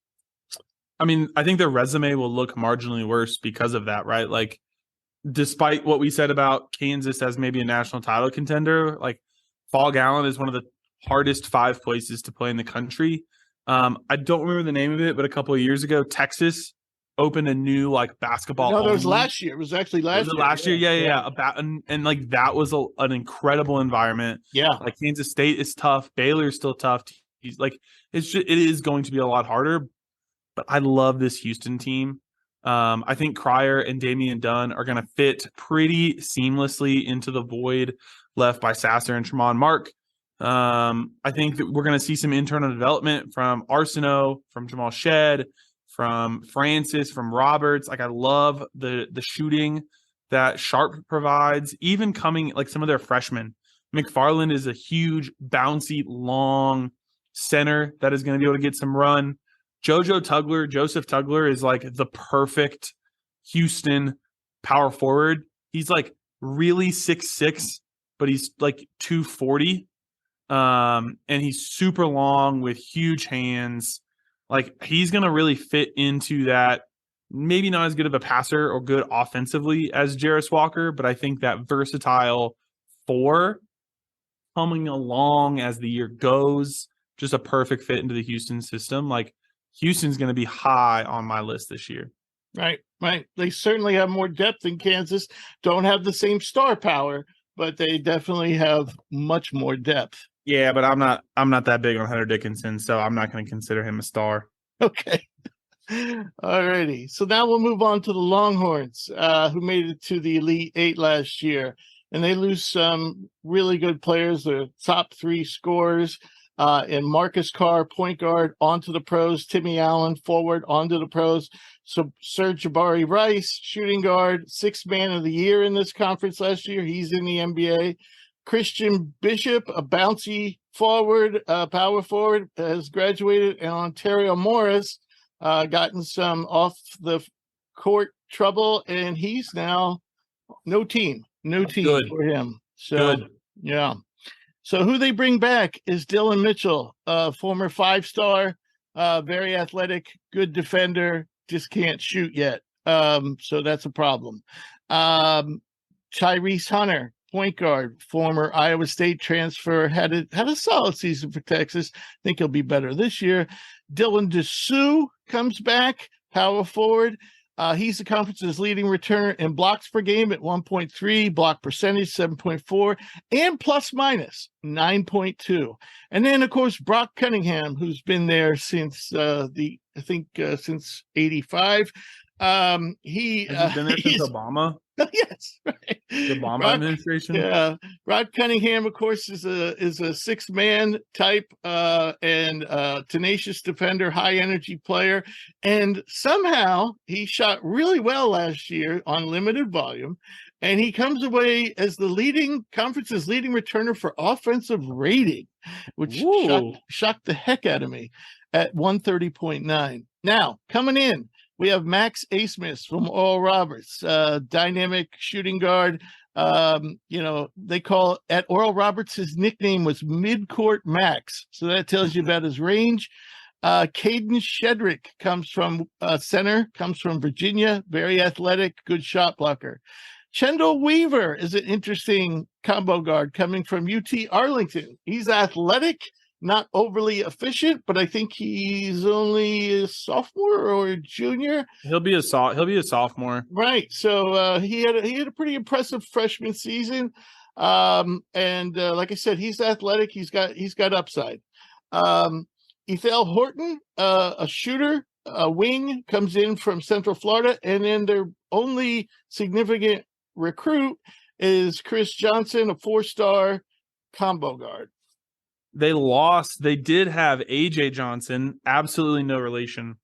I mean, I think their resume will look marginally worse because of that, right? Like, despite what we said about Kansas as maybe a national title contender, like Fog Allen is one of the hardest 5 places to play in the country. I don't remember the name of it, but a couple of years ago, Texas opened a new basketball. No, that was last year. It was actually last year. Last year? Yeah. And that was an incredible environment. Yeah. Like Kansas State is tough. Baylor's still tough. It is going to be a lot harder, but I love this Houston team. I think Cryer and Damian Dunn are going to fit pretty seamlessly into the void left by Sasser and Tremont Mark. I think that we're going to see some internal development from Arsenault, from Jamal Shed, from Francis, from Roberts. I love the shooting that Sharp provides, even coming some of their freshmen. McFarland is a huge, bouncy, long center that is going to be able to get some run. Joseph Tugler is the perfect Houston power forward. He's really 6'6", but he's 240. And he's super long with huge hands. He's going to really fit into that. Maybe not as good of a passer or good offensively as Jerice Walker, but I think that versatile 4 coming along as the year goes, just a perfect fit into the Houston system. Houston's going to be high on my list this year. Right. They certainly have more depth than Kansas. Don't have the same star power, but they definitely have much more depth. Yeah, but I'm not that big on Hunter Dickinson, so I'm not going to consider him a star. Okay. All righty. So now we'll move on to the Longhorns, who made it to the Elite Eight last year. And they lose some really good players, their top 3 scorers, and Marcus Carr, point guard, onto the pros. Timmy Allen, forward, onto the pros. So Serge Jabari Rice, shooting guard, 6th man of the year in this conference last year. He's in the NBA. Christian Bishop, a bouncy forward, power forward, has graduated, and Ontario Morris gotten some off the court trouble, and he's now no team Good. for him. So Good. Yeah. So who they bring back is Dylan Mitchell, former 5-star, very athletic, good defender, just can't shoot yet. So that's a problem. Tyrese Hunter, point guard, former Iowa State transfer, had a solid season for Texas. I think he'll be better this year. Dylan Dessou comes back, power forward. He's the conference's leading returner in blocks per game at 1.3, block percentage 7.4, and plus minus 9.2. And then, of course, Brock Cunningham, who's been there since since 85. He Has he been there since he's Obama? yes, right. The Obama Rod, administration? yeah. Rod Cunningham, of course, is a six-man type and tenacious defender, high energy player. And somehow he shot really well last year on limited volume. And he comes away as the conference's leading returner for offensive rating, which shocked the heck out of me at 130.9. Now, coming in, we have Max Asmus from Oral Roberts, dynamic shooting guard. They call at Oral Roberts, his nickname was Midcourt Max. So that tells you about his range. Caden Shedrick comes from center, comes from Virginia, very athletic, good shot blocker. Chendall Weaver is an interesting combo guard coming from UT Arlington. He's athletic, not overly efficient, but I think he's only a sophomore or a junior. He'll be a sophomore. Right. So he had a pretty impressive freshman season. Like I said, he's athletic. He's got upside. Ethel Horton, a shooter, a wing, comes in from Central Florida, and then their only significant recruit is Chris Johnson, a 4-star combo guard. They did have AJ Johnson, absolutely no relation,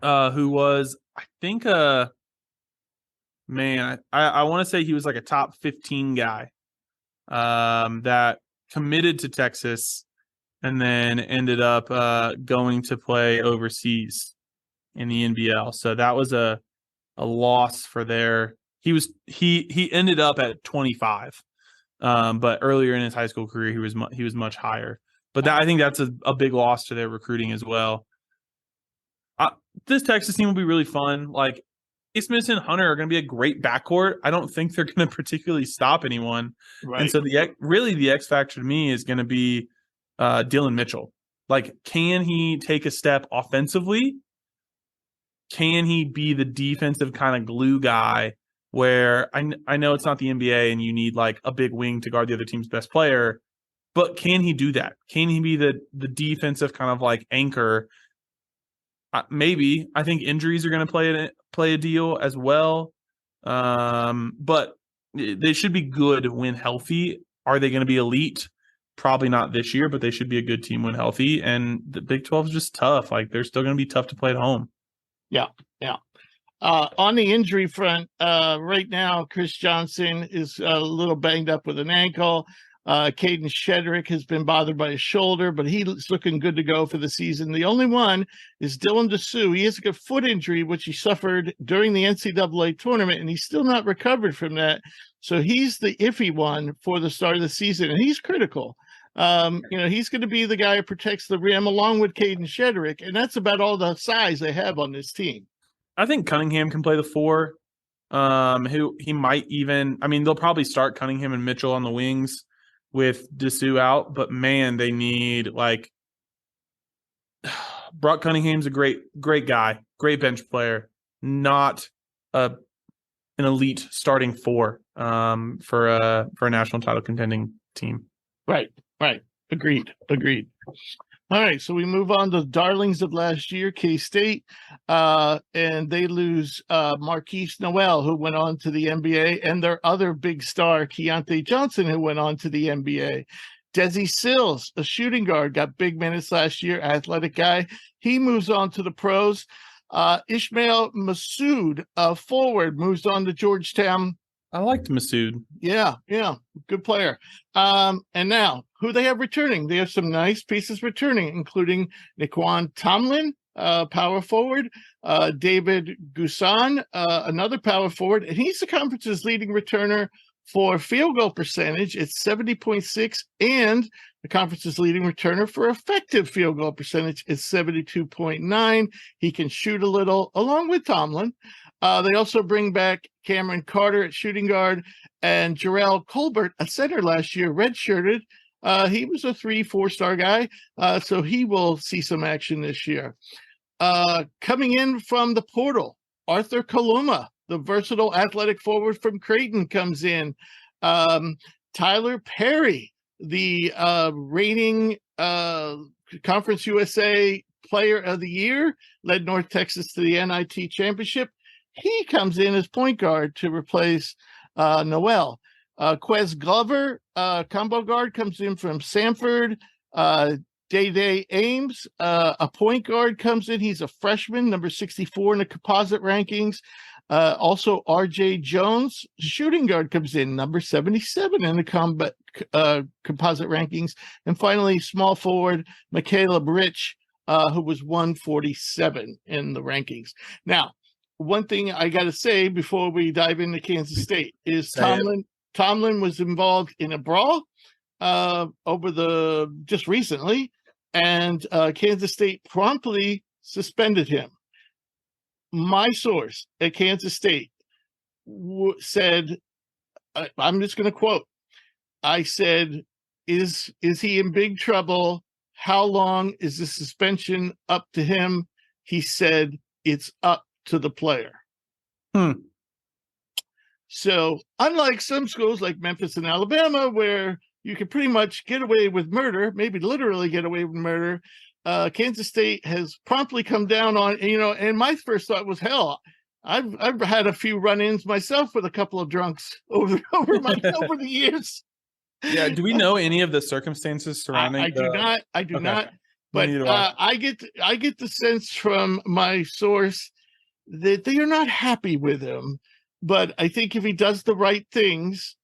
who was, I think, I want to say he was like a top 15 guy that committed to Texas and then ended up going to play overseas in the NBL. So that was a loss for their. He ended up at 25. But earlier in his high school career, he was much higher. But I think that's a big loss to their recruiting as well. This Texas team will be really fun. Like, Asmus and Hunter are going to be a great backcourt. I don't think they're going to particularly stop anyone. Right. And so the X factor to me is going to be Dylan Mitchell. Like, can he take a step offensively? Can he be the defensive kind of glue guy? Where I know it's not the NBA and you need like a big wing to guard the other team's best player, but can he do that? Can he be the defensive kind of like anchor? Maybe. I think injuries are going to play a deal as well, but they should be good when healthy. Are they going to be elite? Probably not this year, but they should be a good team when healthy. And the Big 12 is just tough. Like, they're still going to be tough to play at home. Yeah. On the injury front, right now, Chris Johnson is a little banged up with an ankle. Caden Shedrick has been bothered by his shoulder, but he's looking good to go for the season. The only one is Dylan Dessou. He has a foot injury, which he suffered during the NCAA tournament, and he's still not recovered from that. So he's the iffy one for the start of the season, and he's critical. He's going to be the guy who protects the rim along with Caden Shedrick, and that's about all the size they have on this team. I think Cunningham can play the 4. Who he might even. I mean, they'll probably start Cunningham and Mitchell on the wings with Dessou out. But man, they need like Brock Cunningham's a great guy, great bench player, not an elite starting 4 for a national title contending team. Right. Agreed. All right, so we move on to the darlings of last year, K-State, and they lose Marquise Noel, who went on to the NBA, and their other big star, Keontae Johnson, who went on to the NBA. Desi Sills, a shooting guard, got big minutes last year, athletic guy. He moves on to the pros. Ishmael Massoud, a forward, moves on to Georgetown. I liked Massoud. Yeah, good player. And now, who they have returning? They have some nice pieces returning, including Naquan Tomlin, power forward, David Gusan, another power forward, and he's the conference's leading returner for field goal percentage. It's 70.6, and the conference's leading returner for effective field goal percentage is 72.9. He can shoot a little, along with Tomlin. They also bring back Cameron Carter at shooting guard and Jarrell Colbert, a center last year, redshirted. He was a 3-4-star guy, so he will see some action this year. Coming in from the portal, Arthur Kaluma, the versatile athletic forward from Creighton, comes in. Tyler Perry, the reigning Conference USA Player of the Year, led North Texas to the NIT championship. He comes in as point guard to replace Noel. Quez Glover, combo guard, comes in from Samford. Day Ames, a point guard, comes in. He's a freshman, number 64 in the composite rankings. Also, RJ Jones, shooting guard, comes in, number 77 in the composite rankings. And finally, small forward, Michaela Rich, who was 147 in the rankings. Now, one thing I got to say before we dive into Kansas State is Tomlin was involved in a brawl just recently, and Kansas State promptly suspended him. My source at Kansas State said, I'm just going to quote, I said, is he in big trouble? How long is the suspension up to him? He said, it's up to the player. So unlike some schools like Memphis and Alabama, where you can pretty much get away with murder, maybe literally get away with murder, Kansas State has promptly come down on, and my first thought was, hell, I've had a few run-ins myself with a couple of drunks over the years. Yeah. Do we know any of the circumstances surrounding? I do not. But I get the sense from my source that they are not happy with him. But I think if he does the right things,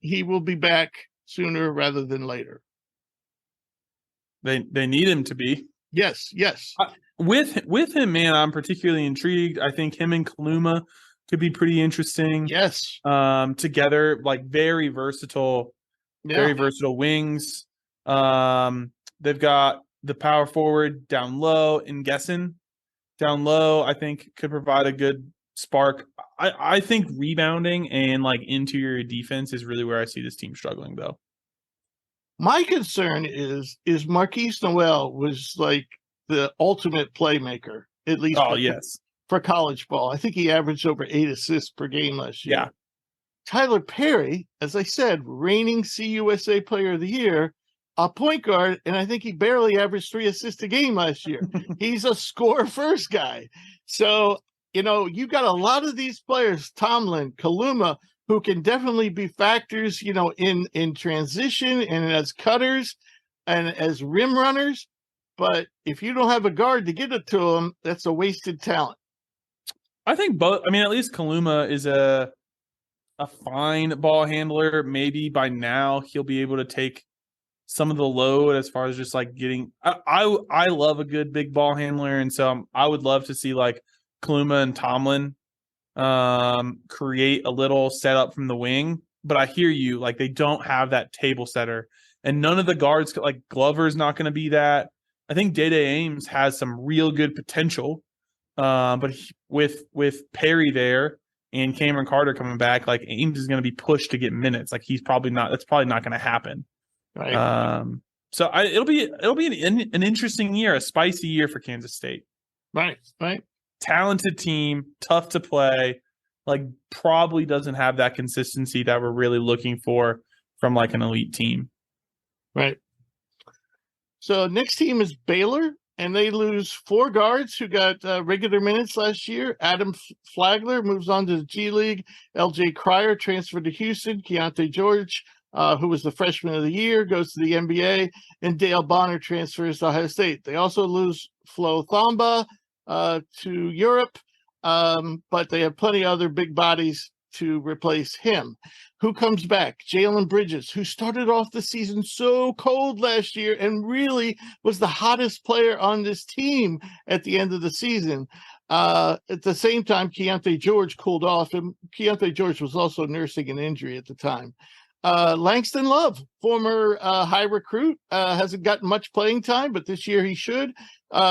he will be back sooner rather than later. They need him to be. Yes. With him, man, I'm particularly intrigued. I think him and Kaluma could be pretty interesting. Yes. Together, like very versatile wings. They've got the power forward down low in Gesson. Down low, I think could provide a good spark. I think rebounding and like interior defense is really where I see this team struggling, though. My concern is Marquise Noel was like the ultimate playmaker, at least for college ball. I think he averaged over 8 assists per game last year. Yeah. Tyler Perry, as I said, reigning CUSA Player of the Year, a point guard, and I think he barely averaged 3 assists a game last year. He's a score-first guy. So, you got a lot of these players, Tomlin, Kaluma, who can definitely be factors, in transition and as cutters and as rim runners. But if you don't have a guard to get it to them, that's a wasted talent. I think both. I mean, at least Kaluma is a fine ball handler. Maybe by now he'll be able to take some of the load as far as just like getting. I love a good big ball handler, and so I would love to see like Kaluma and Tomlin create a little setup from the wing. But I hear you, like they don't have that table setter, and none of the guards, like Glover's not going to be that. I think Day Ames has some real good potential, but with Perry there and Cameron Carter coming back, like Ames is going to be pushed to get minutes. Like that's probably not going to happen. Right. So it'll be an interesting year, a spicy year for Kansas State. Right. Talented team, tough to play, like probably doesn't have that consistency that we're really looking for from like an elite team. Right. So next team is Baylor, and they lose 4 guards who got regular minutes last year. Adam Flagler moves on to the G League. LJ Cryer transferred to Houston. Keontae George, who was the freshman of the year, goes to the NBA, and Dale Bonner transfers to Ohio State. They also lose Flo Thamba to Europe, but they have plenty of other big bodies to replace him. Who comes back? Jalen Bridges, who started off the season so cold last year and really was the hottest player on this team at the end of the season. At the same time, Keontae George cooled off, and Keontae George was also nursing an injury at the time. Langston Love, former high recruit, hasn't gotten much playing time, but this year he should.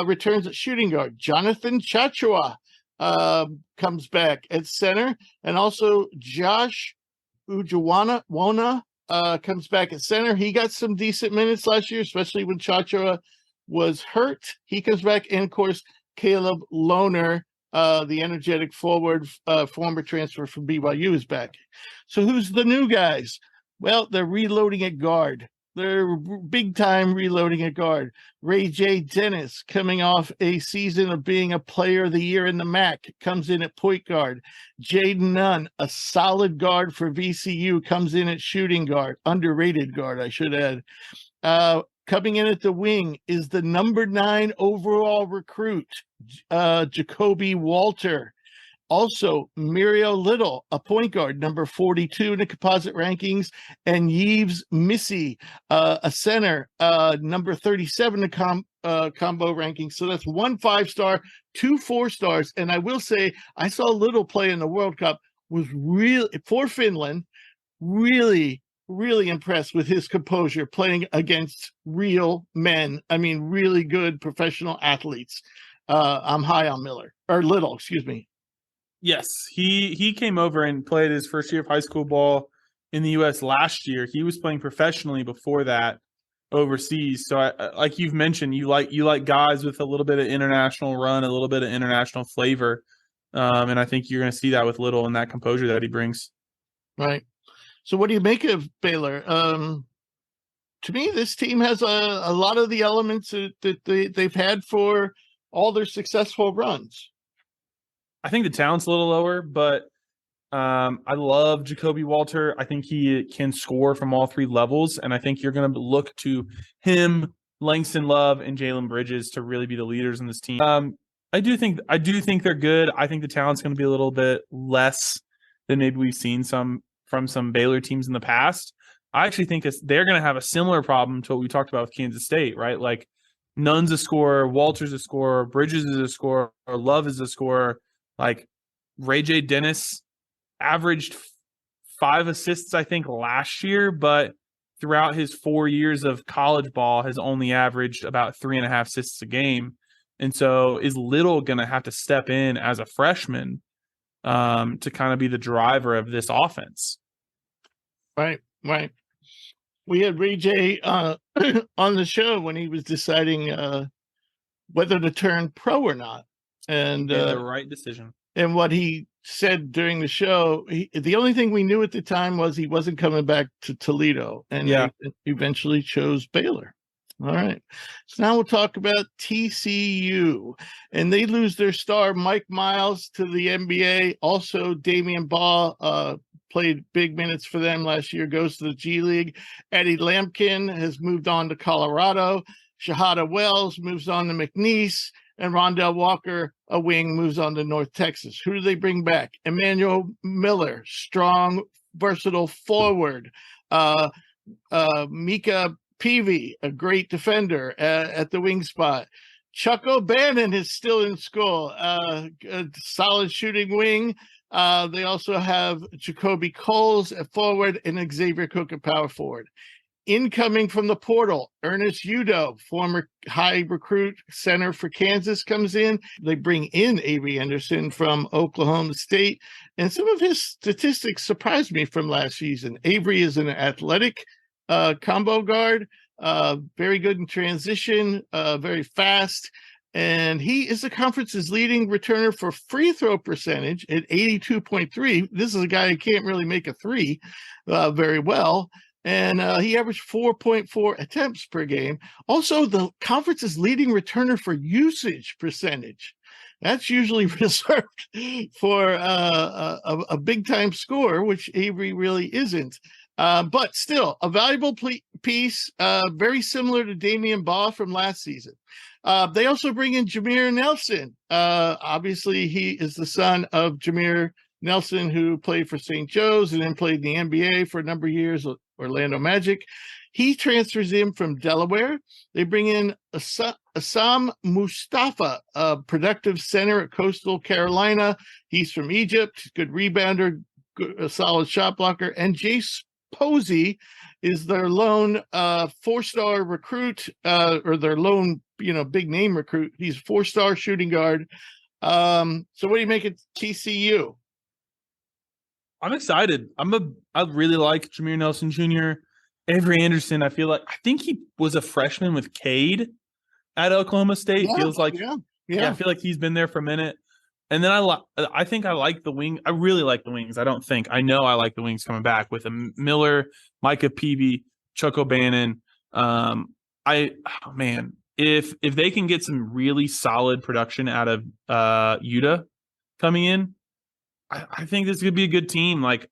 Returns at shooting guard. Jonathan Chachua comes back at center, and also Josh Ujuwana comes back at center. He got some decent minutes last year, especially when Chachua was hurt. He comes back, and of course, Caleb Lohner, the energetic forward, former transfer from BYU, is back. So who's the new guys? Well, they're reloading at guard. They're big time reloading at guard. Ray J. Dennis, coming off a season of being a player of the year in the MAC, comes in at point guard. Jaden Nunn, a solid guard for VCU, comes in at shooting guard, underrated guard, I should add. Coming in at the wing is the number 9 overall recruit, Jacoby Walter. Also, Muriel Little, a point guard, number 42 in the composite rankings, and Yves Missy, a center, number 37 in the combo rankings. So that's 1 5-star, 2 4-stars. And I will say, I saw Little play in the World Cup, was really, for Finland, really impressed with his composure playing against real men. I mean, really good professional athletes. I'm high on Little, excuse me. Yes, he came over and played his first year of high school ball in the U.S. last year. He was playing professionally before that overseas. So, like you've mentioned, you like guys with a little bit of international run, a little bit of international flavor, and I think you're going to see that with Little and that composure that he brings. Right. So, what do you make of Baylor? To me, this team has a lot of the elements that they've had for all their successful runs. I think the talent's a little lower, but I love Jacoby Walter. I think he can score from all 3 levels, and I think you're going to look to him, Langston Love, and Jalen Bridges to really be the leaders in this team. I do think they're good. I think the talent's going to be a little bit less than maybe we've seen from some Baylor teams in the past. I actually think they're going to have a similar problem to what we talked about with Kansas State, right? Like Nunn's a scorer, Walter's a scorer, Bridges is a scorer, Love is a scorer. Like Ray J. Dennis averaged 5 assists, I think, last year, but throughout his 4 years of college ball has only averaged about 3.5 assists a game. And so is Little going to have to step in as a freshman to kind of be the driver of this offense? Right. We had Ray J on the show when he was deciding whether to turn pro or not. And the right decision. And what he said during the show, the only thing we knew at the time was he wasn't coming back to Toledo, and he eventually chose Baylor. All right. So now we'll talk about TCU, and they lose their star Mike Miles to the NBA. Also, Damian Baugh played big minutes for them last year, goes to the G League. Eddie Lampkin has moved on to Colorado. Shahada Wells moves on to McNeese. And Rondell Walker, a wing, moves on to North Texas. Who do they bring back? Emmanuel Miller, strong, versatile forward. Mika Peavy, a great defender at the wing spot. Chuck O'Bannon is still in school, a solid shooting wing. They also have Jacoby Coles at forward and Xavier Cook at power forward. Incoming from the portal, Ernest Udo, former high recruit center for Kansas, comes in. They bring in Avery Anderson from Oklahoma State. And some of his statistics surprised me from last season. Avery is an athletic combo guard, very good in transition, very fast. And he is the conference's leading returner for free throw percentage at 82.3. This is a guy who can't really make a three very well. And he averaged 4.4 attempts per game. Also, the conference's leading returner for usage percentage. That's usually reserved for a big-time scorer, which Avery really isn't. But still, a valuable piece, very similar to Damian Baugh from last season. They also bring in Jameer Nelson. Obviously, he is the son of Jameer Nelson, who played for St. Joe's and then played in the NBA for a number of years, Orlando Magic. He transfers in from Delaware. They bring in Assam Mustafa, a productive center at Coastal Carolina. He's from Egypt, good rebounder, a solid shot blocker. And Jace Posey is their lone 4-star recruit, or their lone, big name recruit. He's a 4-star shooting guard. So what do you make of TCU? I'm excited. I really like Jameer Nelson Jr. Avery Anderson. I think he was a freshman with Cade at Oklahoma State. Yeah, Feels like, yeah. I feel like he's been there for a minute. And then I think I like the wing. I really like the wings. I know I like the wings coming back with a Miller, Micah Peavy, Chuck O'Bannon. Man, if they can get some really solid production out of Yuta coming in, I think this could be a good team. Like,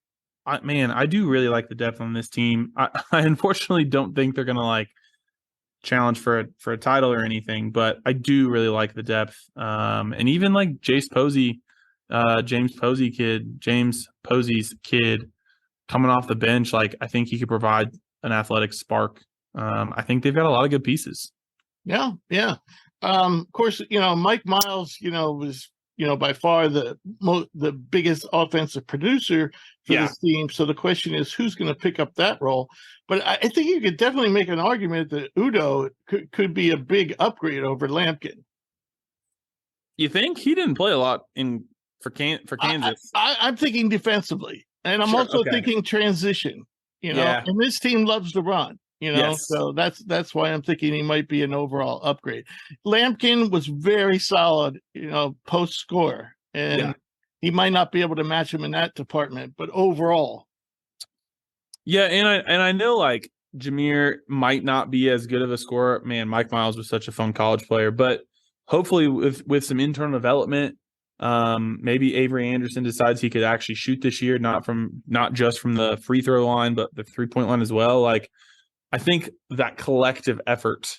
I do really like the depth on this team. I unfortunately don't think they're gonna like challenge for a title or anything, but I do really like the depth. And even like James Posey's kid coming off the bench, like I think he could provide an athletic spark. I think they've got a lot of good pieces. Yeah. Of course, Mike Miles, was by far the biggest offensive producer for this team. So the question is, who's going to pick up that role? But I think you could definitely make an argument that Udo could be a big upgrade over Lampkin. You think? He didn't play a lot for Kansas. I'm thinking defensively, and I'm also thinking transition. And this team loves to run. So that's why I'm thinking he might be an overall upgrade. Lampkin was very solid, post score, and he might not be able to match him in that department, but overall. Yeah, and I know like Jameer might not be as good of a scorer. Man, Mike Miles was such a fun college player, but hopefully with some internal development, maybe Avery Anderson decides he could actually shoot this year, not just from the free throw line, but the 3-point line as well. Like, I think that collective effort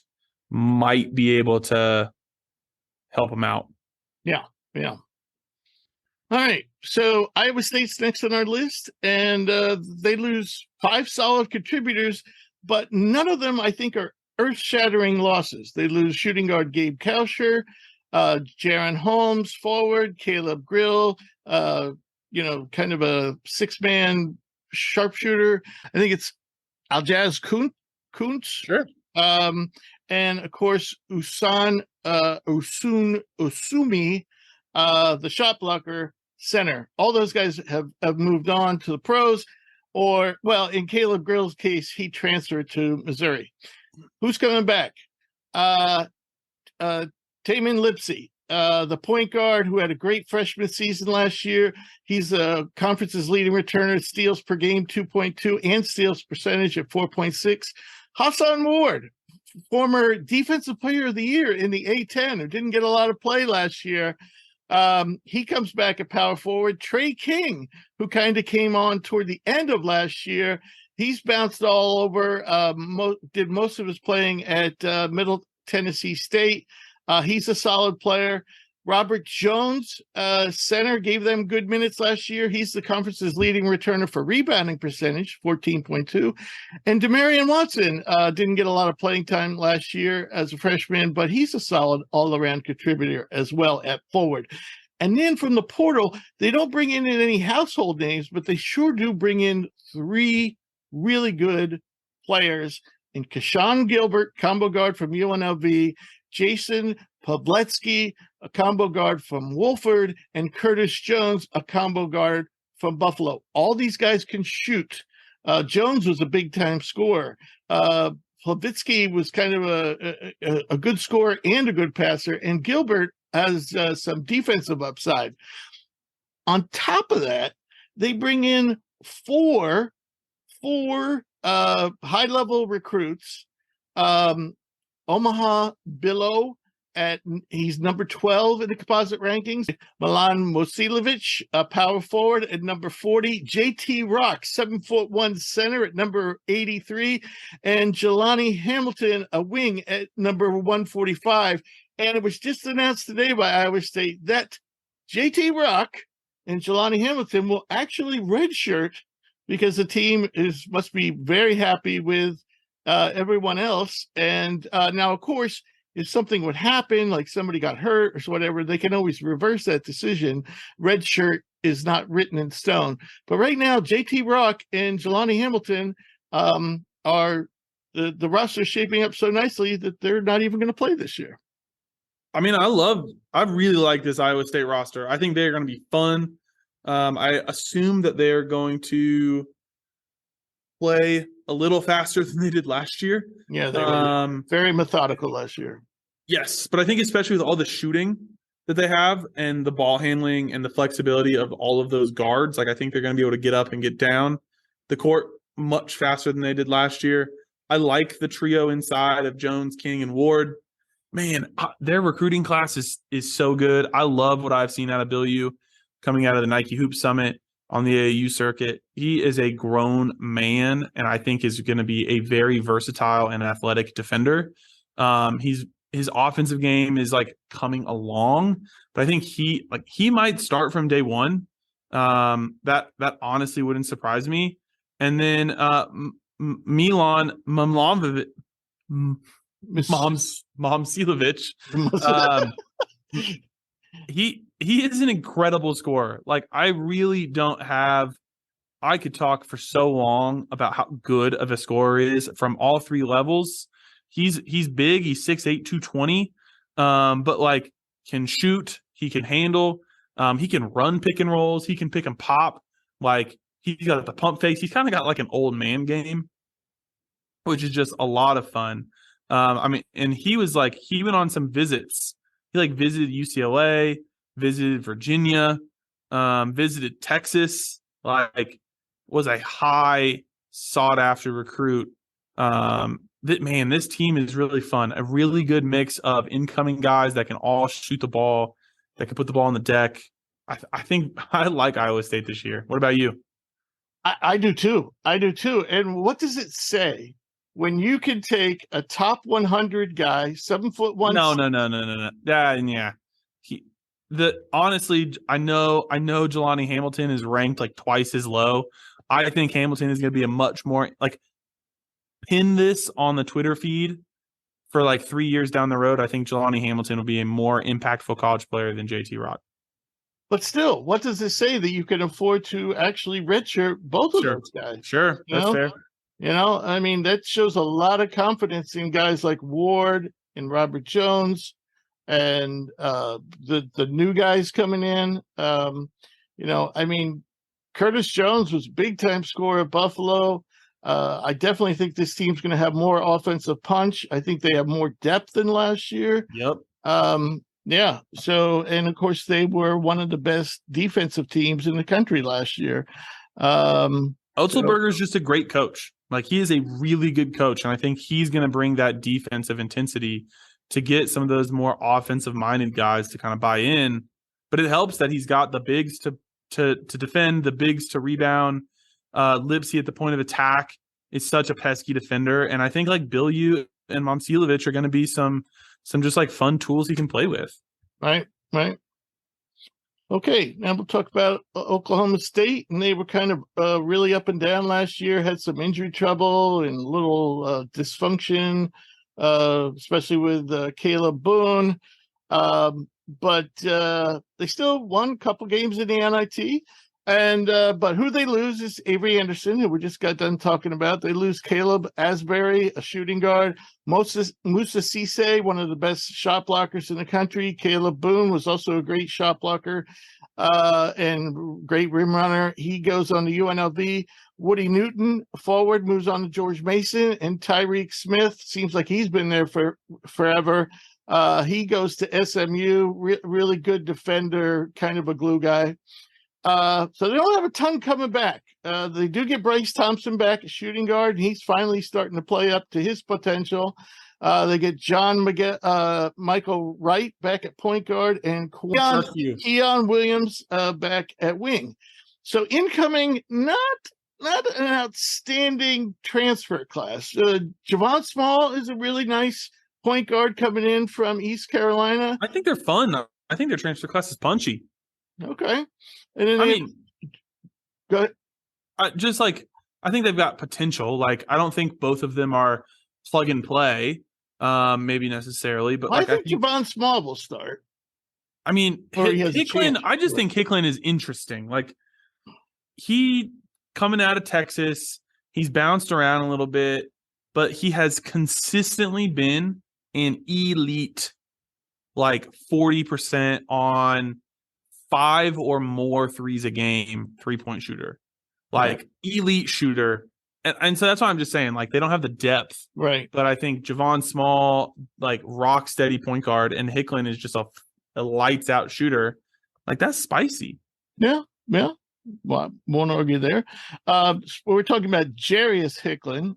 might be able to help him out. Yeah. All right. So Iowa State's next on our list, and they lose 5 solid contributors, but none of them, I think, are earth-shattering losses. They lose shooting guard Gabe Kauscher, Jaron Holmes, forward, Caleb Grill, kind of a 6-man sharpshooter. I think it's Aljaz Kuntz. Sure. And of course, Usumi, the shot blocker center. All those guys have moved on to the pros, or, well, in Caleb Grill's case, he transferred to Missouri. Who's coming back? Tamin Lipsey, the point guard who had a great freshman season last year. He's a conference's leading returner, steals per game 2.2 and steals percentage at 4.6. Hassan Ward, former defensive player of the year in the A10, who didn't get a lot of play last year. He comes back at power forward. Trey King, who kind of came on toward the end of last year, he's bounced all over, did most of his playing at Middle Tennessee State. He's a solid player. Robert Jones, center, gave them good minutes last year. He's the conference's leading returner for rebounding percentage, 14.2. And Demarion Watson didn't get a lot of playing time last year as a freshman, but he's a solid all-around contributor as well at forward. And then from the portal, they don't bring in any household names, but they sure do bring in 3 really good players in Kashawn Gilbert, combo guard from UNLV, Jason Pavletsky, a combo guard from Wolford, and Curtis Jones, a combo guard from Buffalo. All these guys can shoot. Jones was a big-time scorer. Pavletsky was kind of a good scorer and a good passer, and Gilbert has some defensive upside. On top of that, they bring in four high-level recruits. Omaha Billow, he's number 12 in the composite rankings. Milan Mosilovic, a power forward, at number 40. JT Rock, 7'1" center at number 83. And Jelani Hamilton, a wing, at number 145. And it was just announced today by Iowa State that JT Rock and Jelani Hamilton will actually redshirt, because the team must be very happy with everyone else. And now, of course, if something would happen, like somebody got hurt or whatever, they can always reverse that decision. Red shirt is not written in stone. But right now, JT Rock and Jelani Hamilton are the roster shaping up so nicely that they're not even going to play this year. I mean, I really like this Iowa State roster. I think they're going to be fun. I assume that they're going to play a little faster than they did last year. Yeah, they were very methodical last year. Yes, but I think especially with all the shooting that they have and the ball handling and the flexibility of all of those guards, like I think they're going to be able to get up and get down the court much faster than they did last year. I like the trio inside of Jones, King, and Ward. Man, their recruiting class is so good. I love what I've seen out of BYU coming out of the Nike Hoop Summit on the AAU circuit. He is a grown man, and I think is going to be a very versatile and athletic defender. His offensive game is like coming along, but I think he might start from day one. That honestly wouldn't surprise me. And then Milan Momsilovic, he is an incredible scorer. Like, I really don't have. I could talk for so long about how good of a scorer is from all three levels. He's big. He's 6'8", 220, but like can shoot. He can handle. He can run pick and rolls. He can pick and pop. Like, he's got the pump fakes. He's kind of got like an old man game, which is just a lot of fun. I mean, and he went on some visits. He like visited UCLA, visited Virginia, visited Texas. Like, was a high sought after recruit. This team is really fun. A really good mix of incoming guys that can all shoot the ball, that can put the ball on the deck. I think I like Iowa State this year. What about you? I do too. And what does it say when you can take a top 100 guy, 7'1"? No. Yeah. Honestly, I know Jelani Hamilton is ranked like twice as low. I think Hamilton is going to be a much more like pin this on the Twitter feed for like 3 years down the road. I think Jelani Hamilton will be a more impactful college player than JT Rock. But still, what does it say that you can afford to actually redshirt both of those guys? Sure, that's fair. You know, I mean, that shows a lot of confidence in guys like Ward and Robert Jones and the new guys coming in. You know, I mean, Curtis Jones was a big-time scorer at Buffalo. I definitely think this team's going to have more offensive punch. I think they have more depth than last year. Yep. Yeah. So, and of course, they were one of the best defensive teams in the country last year. Otzelberger is just a great coach. Like, he is a really good coach, and I think he's going to bring that defensive intensity to get some of those more offensive-minded guys to kind of buy in. But it helps that he's got the bigs to defend, the bigs to rebound. Lipsy at the point of attack is such a pesky defender, and I think like BYU and Momsilovic are going to be some just like fun tools he can play with. Right. Okay, now we'll talk about Oklahoma State, and they were kind of really up and down last year, had some injury trouble and little dysfunction, especially with Caleb Boone. But they still won a couple games in the NIT. And but who they lose is Avery Anderson, who we just got done talking about. They lose Caleb Asbury, a shooting guard. Musa Cisse, one of the best shot blockers in the country. Caleb Boone was also a great shot blocker and great rim runner. He goes on to UNLV. Woody Newton, forward, moves on to George Mason. And Tyreek Smith, seems like he's been there for forever. He goes to SMU, really good defender, kind of a glue guy. So they don't have a ton coming back. They do get Bryce Thompson back at shooting guard, and he's finally starting to play up to his potential. They get Michael Wright back at point guard, and Keon Williams back at wing. So incoming, not an outstanding transfer class. Javon Small is a really nice point guard coming in from East Carolina. I think they're fun. I think their transfer class is punchy. Okay. And then go ahead. I think they've got potential. Like, I don't think both of them are plug and play, maybe necessarily. But I think Javon Small will start. I mean, Hicklin. I just think Hicklin is interesting. Like, he coming out of Texas, he's bounced around a little bit, but he has consistently been an elite, like 40% on 5 or more threes a game, 3-point shooter, like elite shooter. And so that's why I'm just saying, like, they don't have the depth. Right. But I think Javon Small, like, rock steady point guard, and Hicklin is just a lights out shooter. Like, that's spicy. Yeah. Well, won't argue there. We're talking about Jarius Hicklin.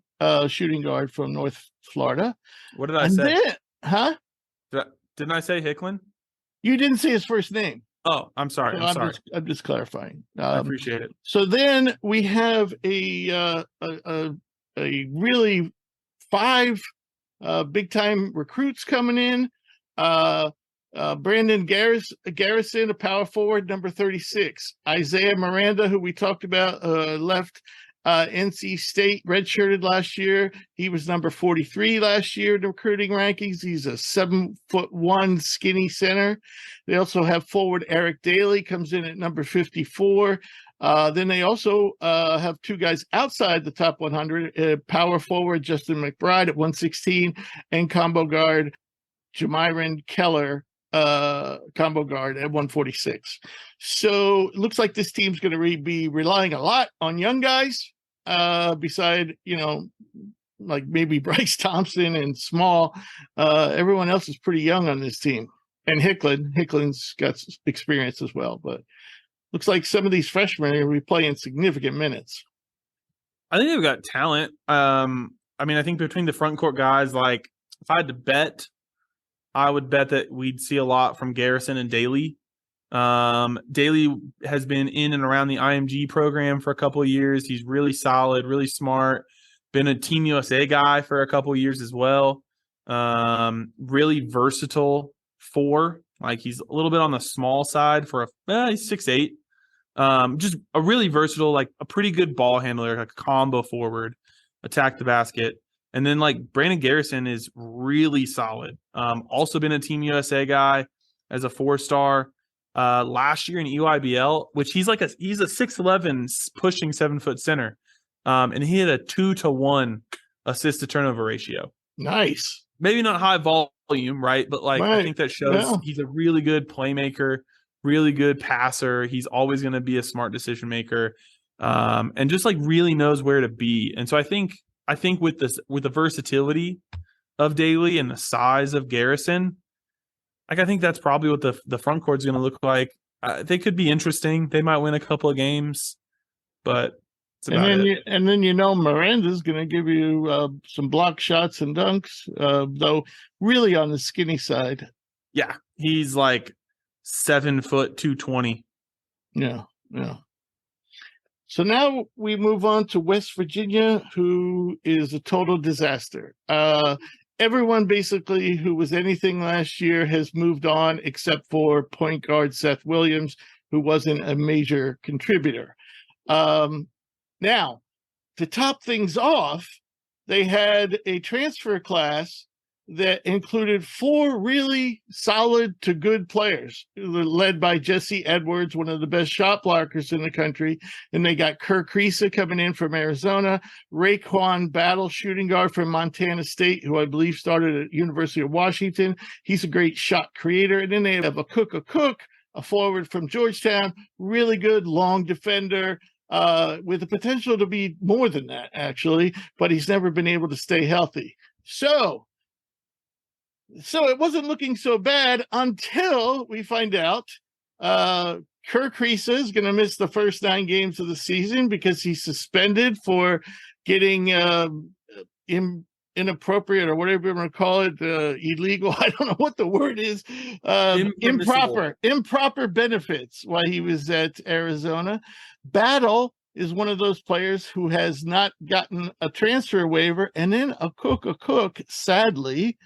shooting guard from North Florida. What did I And say? then, Didn't I say Hicklin? you didn't say his first name. Oh, I'm sorry. So I'm sorry. I'm just clarifying. I appreciate it. So then we have a really 5 big time recruits coming in. Brandon Garrison, a power forward, number 36. Isaiah Miranda, who we talked about, left NC State, redshirted last year. He was number 43 last year in the recruiting rankings. He's a 7'1" skinny center. They also have forward Eric Daly, comes in at number 54. Then they also have 2 guys outside the top 100, power forward Justin McBride at 116 and combo guard Jamiron Keller, combo guard at 146. So it looks like this team's going to be relying a lot on young guys, beside, like maybe Bryce Thompson and Small. Everyone else is pretty young on this team. And Hicklin's got experience as well, but looks like some of these freshmen are going to be playing significant minutes. I think they've got talent. I think between the front court guys, like if I had to bet, I would bet that we'd see a lot from Garrison and Daly. Daly has been in and around the IMG program for a couple of years. He's really solid, really smart, been a Team USA guy for a couple of years as well. Really versatile 4. Like he's a little bit on the small side for he's 6'8". Just a really versatile, like a pretty good ball handler, like a combo forward, attack the basket. And then like Brandon Garrison is really solid. Also been a Team USA guy as a 4-star. Last year in EYBL, which he's a 6'11", pushing 7-foot center. And he had a 2-to-1 assist to turnover ratio. Nice. Maybe not high volume, right? But right. I think that shows he's a really good playmaker, really good passer. He's always going to be a smart decision maker, and just like really knows where to be. And so I think with the versatility of Daly and the size of Garrison, like I think that's probably what the front court is going to look like. They could be interesting. They might win a couple of games, but that's about it. And then Miranda's going to give you some block shots and dunks, though really on the skinny side. Yeah, he's like 7 foot 220. Yeah. So now we move on to West Virginia, who is a total disaster. Everyone basically who was anything last year has moved on, except for point guard Seth Williams, who wasn't a major contributor. Now, to top things off, they had a transfer class that included 4 really solid to good players, led by Jesse Edwards, one of the best shot blockers in the country. And they got Kerr Kriisa coming in from Arizona, Raekwon Battle, shooting guard from Montana State, who I believe started at University of Washington. He's a great shot creator. And then they have a Cook, a forward from Georgetown, really good long defender, with the potential to be more than that, actually, but he's never been able to stay healthy. So it wasn't looking so bad until we find out Kerr Kriisa is going to miss the first 9 games of the season because he's suspended for getting inappropriate, or whatever you want to call it, illegal. I don't know what the word is. Improper benefits while he was at Arizona. Battle is one of those players who has not gotten a transfer waiver, and then a Cook, sadly,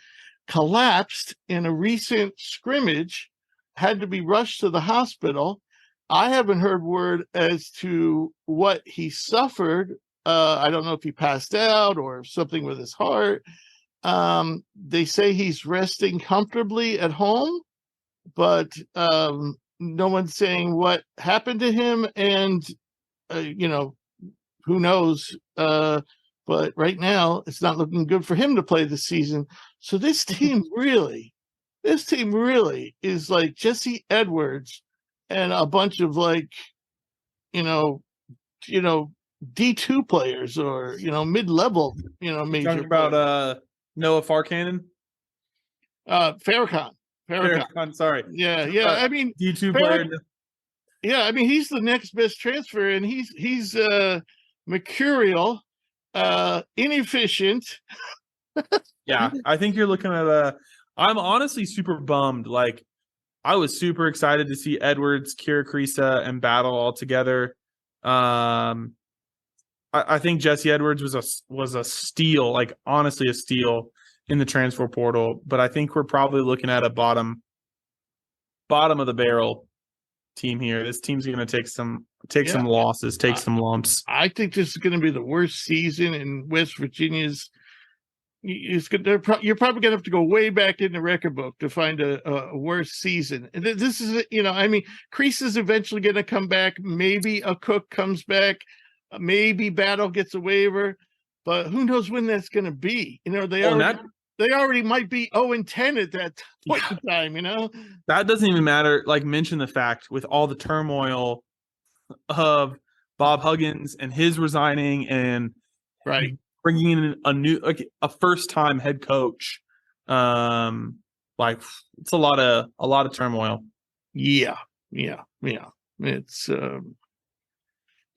collapsed in a recent scrimmage, had to be rushed to the hospital. I haven't heard word as to what he suffered. I don't know if he passed out or something with his heart. They say he's resting comfortably at home, but no one's saying what happened to him. And, who knows? But right now, it's not looking good for him to play this season. So this team really is like Jesse Edwards and a bunch of D2 players or, mid-level, major. Talking about Noah Farkanen? Farrakhan, sorry. Yeah. D2 player. Yeah, he's the next best transfer, and he's mercurial. inefficient. Yeah, I think you're looking at I'm honestly super bummed. Like, I was super excited to see Edwards, Kira Krisa, and Battle all together. I think Jesse Edwards was a steal, like honestly a steal in the transfer portal. But I think we're probably looking at a bottom of the barrel team here. This team's going to take some losses, take some lumps. I think this is going to be the worst season in West Virginia's. You're probably going to have to go way back in the record book to find a worse season. And this is, Kreese is eventually going to come back. Maybe a Cook comes back. Maybe Battle gets a waiver, but who knows when that's going to be? They already might be 0-10 at that point in time. That doesn't even matter. Like, mention the fact with all the turmoil of Bob Huggins and his resigning and bringing in a new, a first-time head coach. It's a lot of turmoil. Yeah. It's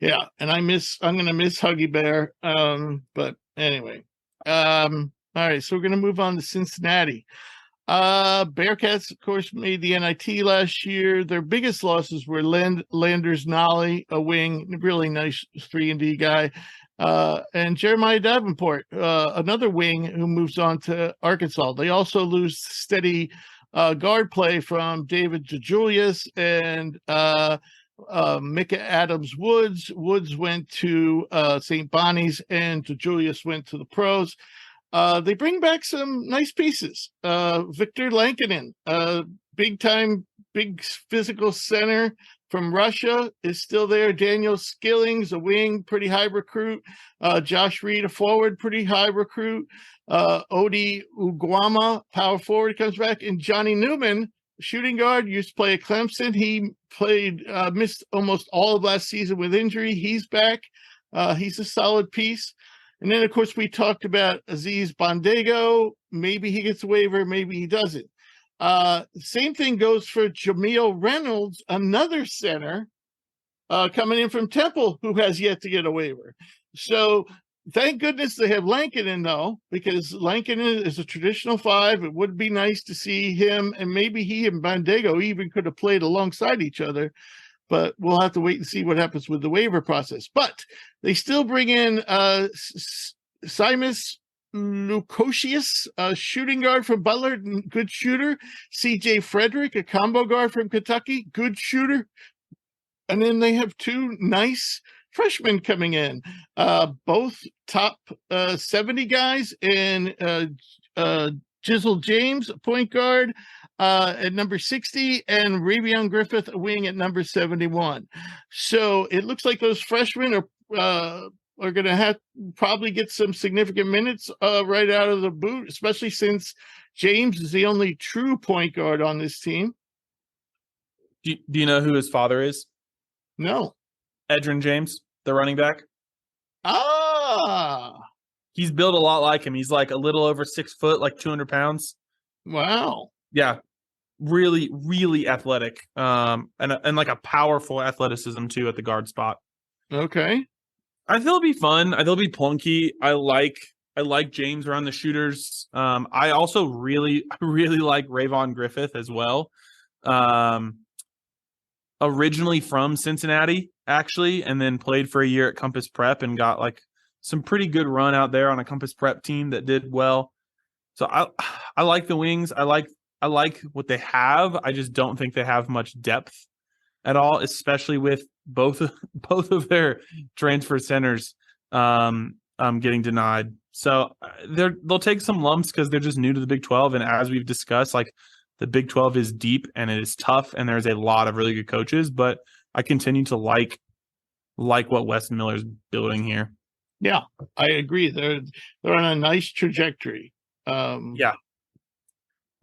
and I'm going to miss Huggy Bear. But anyway, all right, so we're going to move on to Cincinnati. Bearcats, of course, made the NIT last year. Their biggest losses were Landers Nolly, a wing, really nice 3-and-D guy, and Jeremiah Davenport, another wing who moves on to Arkansas. They also lose steady guard play from David DeJulius and Micah Adams Woods. Woods went to St. Bonnie's and DeJulius went to the pros. They bring back some nice pieces. Victor Lankinen, big physical center from Russia, is still there. Daniel Skillings, a wing, pretty high recruit. Josh Reed, a forward, pretty high recruit. Odi Uguama, power forward, comes back. And Johnny Newman, shooting guard, used to play at Clemson. He missed almost all of last season with injury. He's back. He's a solid piece. And then, of course, we talked about Aziz Bandego. Maybe he gets a waiver, maybe he doesn't. Same thing goes for Jameel Reynolds, another center coming in from Temple, who has yet to get a waiver. So thank goodness they have Lankinen, though, because Lankinen is a traditional 5. It would be nice to see him, and maybe he and Bandego even could have played alongside each other. But we'll have to wait and see what happens with the waiver process. But they still bring in Simus Lukosius, a shooting guard from Butler, good shooter. CJ Frederick, a combo guard from Kentucky, good shooter. And then they have 2 nice freshmen coming in, both top 70 guys, and Jizzle James, point guard, at number 60, and Ravion Griffith, a wing, at number 71. So it looks like those freshmen are going to have probably get some significant minutes right out of the boot, especially since James is the only true point guard on this team. Do you know who his father is? No. Edgerrin James, the running back. He's built a lot like him. He's like a little over 6 foot, like 200 pounds. Wow. Yeah. Really, really athletic. And like a powerful athleticism too at the guard spot. Okay. I feel it'll be fun. I think it'll be plunky. I like James around the shooters. I also really like Ravion Griffith as well. Originally from Cincinnati, actually, and then played for a year at Compass Prep and got like some pretty good run out there on a Compass Prep team that did well. So I like the wings. I like what they have. I just don't think they have much depth at all, especially with both of their transfer centers getting denied. So they'll take some lumps because they're just new to the Big 12. And as we've discussed, like, the Big 12 is deep and it is tough, and there's a lot of really good coaches. But I continue to like what Wes Miller's building here. Yeah, I agree. They're on a nice trajectory. Yeah.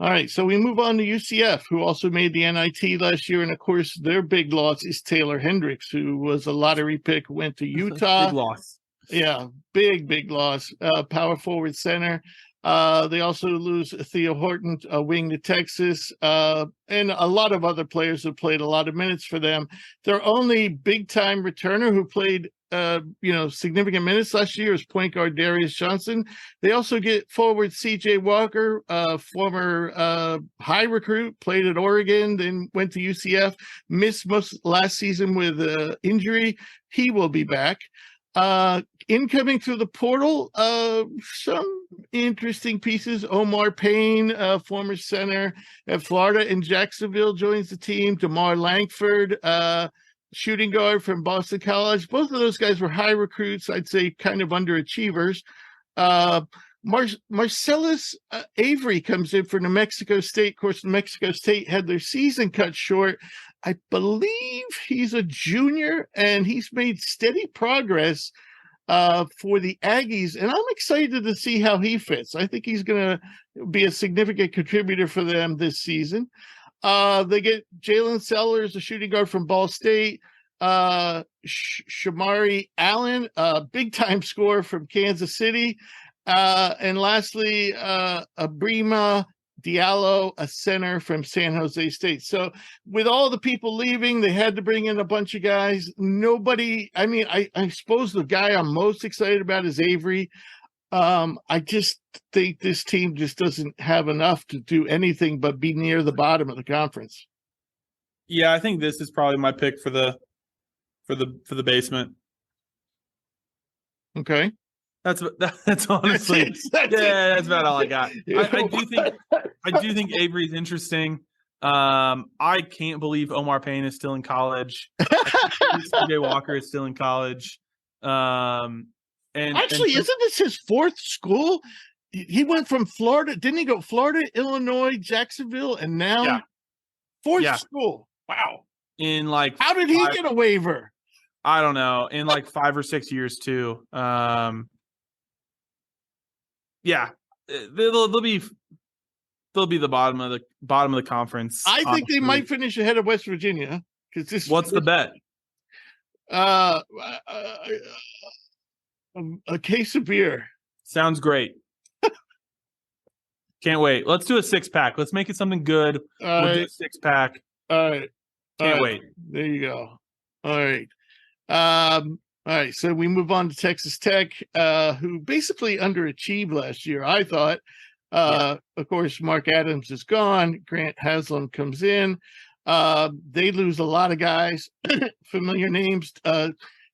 All right, so we move on to UCF, who also made the NIT last year. And, of course, their big loss is Taylor Hendricks, who was a lottery pick, went to Utah. Big loss. Yeah, big loss. Power forward center. They also lose Theo Horton, a wing to Texas, and a lot of other players who played a lot of minutes for them. Their only big-time returner who played significant minutes last year as point guard Darius Johnson. They also get forward CJ Walker, former high recruit, played at Oregon, then went to UCF, missed most last season with injury. He will be back. Incoming through the portal, some interesting pieces. Omar Payne, former center at Florida and Jacksonville, joins the team. DeMar Langford, shooting guard from Boston College. Both of those guys were high recruits, I'd say kind of underachievers. Marcellus Avery comes in for New Mexico State. Of course, New Mexico State had their season cut short. I believe he's a junior, and he's made steady progress for the Aggies, and I'm excited to see how he fits. I think he's going to be a significant contributor for them this season. They get Jalen Sellers, a shooting guard from Ball State. Shamari Allen, a big-time scorer from Kansas City. And lastly, Abrima Diallo, a center from San Jose State. So with all the people leaving, they had to bring in a bunch of guys. I suppose the guy I'm most excited about is Avery. I just think this team just doesn't have enough to do anything but be near the bottom of the conference. Yeah, I think this is probably my pick for the basement. Okay. That's honestly that's about all I got. I do think Avery's interesting. I can't believe Omar Payne is still in college. CJ Walker is still in college. And isn't this his fourth school? He went from Florida. Didn't he go Florida, Illinois, Jacksonville, and now fourth school? Wow. How did he get a waiver? I don't know. In 5 or 6 years too. Yeah, they'll be the bottom of the conference. I think they might finish ahead of West Virginia because this. What's the bet? A case of beer. Sounds great. Can't wait. Let's do a 6-pack. Let's make it something good. We'll do a 6-pack. All right. Can't wait. There you go. All right. All right, so we move on to Texas Tech, who basically underachieved last year, I thought. Of course, Mark Adams is gone. Grant Haslam comes in. They lose a lot of guys, familiar names.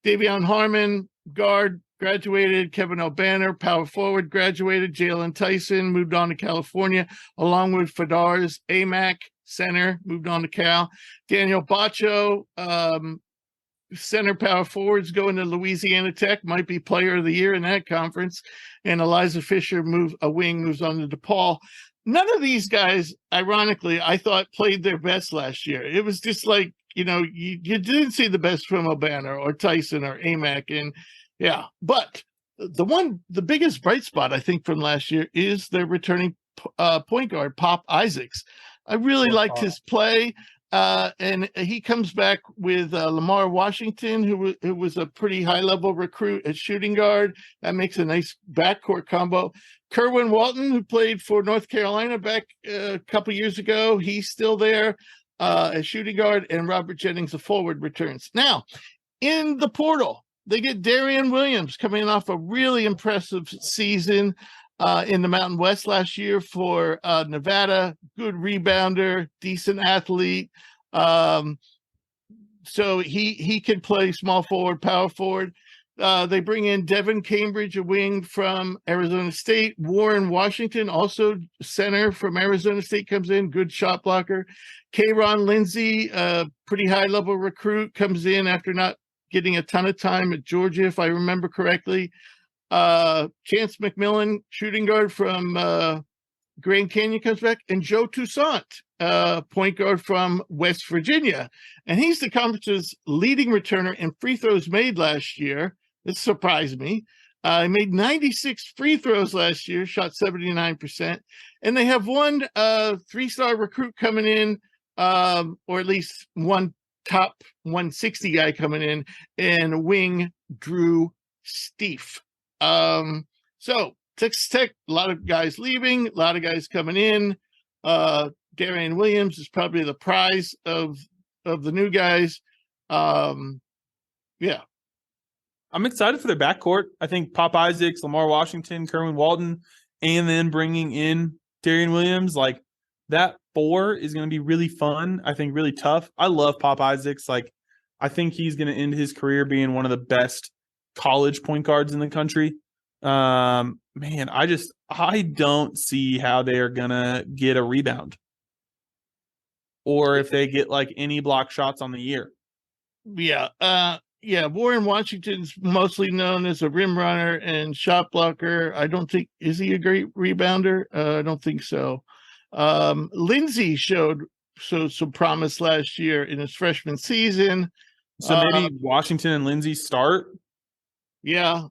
Davion Harmon, guard, graduated. Kevin O'Banner, power forward, graduated. Jalen Tyson moved on to California, along with Fadars Amac, center, moved on to Cal. Daniel Bacho, center power forwards going to Louisiana Tech, might be player of the year in that conference. And Eliza Fisher moves on to DePaul. None of these guys, ironically, I thought played their best last year. It was just you didn't see the best from O'Banner or Tyson or Amac. And but the biggest bright spot, I think, from last year is their returning point guard, Pop Isaacs. I really liked his play. And he comes back with Lamar Washington, who was a pretty high-level recruit at shooting guard. That makes a nice backcourt combo. Kerwin Walton, who played for North Carolina back a couple years ago, he's still there as shooting guard. And Robert Jennings, a forward, returns. Now, in the portal, they get Darian Williams coming off a really impressive season in the Mountain West last year for Nevada. Good rebounder, decent athlete. So he can play small forward, power forward. They bring in Devin Cambridge, a wing from Arizona State. Warren Washington, also center from Arizona State, comes in. Good shot blocker. Kayron Lindsey, a pretty high-level recruit, comes in after not getting a ton of time at Georgia, if I remember correctly. Chance McMillan, shooting guard from Grand Canyon, comes back, and Joe Toussaint, point guard from West Virginia. And he's the conference's leading returner in free throws made last year. This surprised me. He made 96 free throws last year, shot 79%. And they have one 3-star recruit coming in, or at least one top 160 guy coming in, and wing Drew Stieff. So Texas Tech, a lot of guys leaving, a lot of guys coming in. Darian Williams is probably the prize of the new guys. I'm excited for their backcourt. I think Pop Isaacs, Lamar Washington, Kerwin Walton, and then bringing in Darian Williams, like that 4 is going to be really fun. I think really tough. I love Pop Isaacs. Like, I think he's going to end his career being one of the best college point guards in the country. Man, I don't see how they are going to get a rebound or if they get like any block shots on the year. Yeah. Warren Washington's mostly known as a rim runner and shot blocker. I don't think, is he a great rebounder? I don't think so. Lindsey showed some promise last year in his freshman season. So maybe Washington and Lindsey start. Yeah.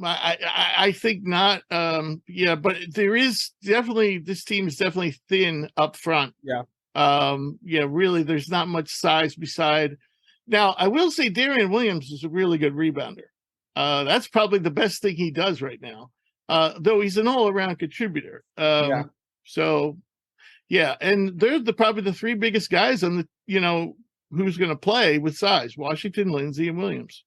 I think not. But there is definitely, this team is definitely thin up front. Yeah. Really, there's not much size beside. Now, I will say Darian Williams is a really good rebounder. That's probably the best thing he does right now, though he's an all-around contributor. So, yeah, and they're probably the 3 biggest guys on the, who's going to play with size: Washington, Lindsey, and Williams.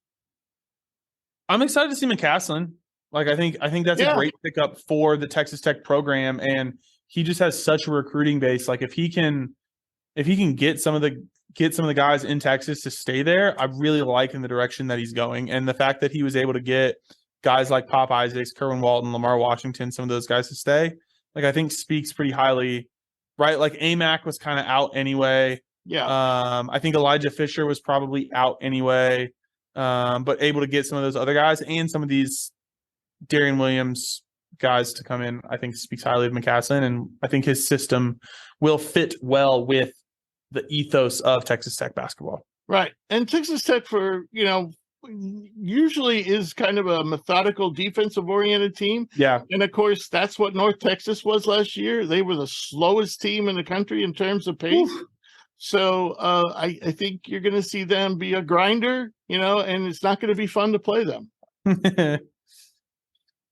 I'm excited to see McCaslin. Like, I think that's a great pickup for the Texas Tech program, and he just has such a recruiting base. Like, if he can get some of the guys in Texas to stay there, I really like in the direction that he's going. And the fact that he was able to get guys like Pop Isaacs, Kerwin Walton, Lamar Washington, some of those guys to stay, like, I think speaks pretty highly, right? Like, AMAC was kind of out anyway. Yeah. I think Elijah Fisher was probably out anyway, but able to get some of those other guys and some of these Darian Williams guys to come in, I think speaks highly of McCaslin. And I think his system will fit well with the ethos of Texas Tech basketball. Right. And Texas Tech usually is kind of a methodical defensive oriented team. Yeah. And of course, that's what North Texas was last year. They were the slowest team in the country in terms of pace. Oof. So I think you're going to see them be a grinder, and it's not going to be fun to play them.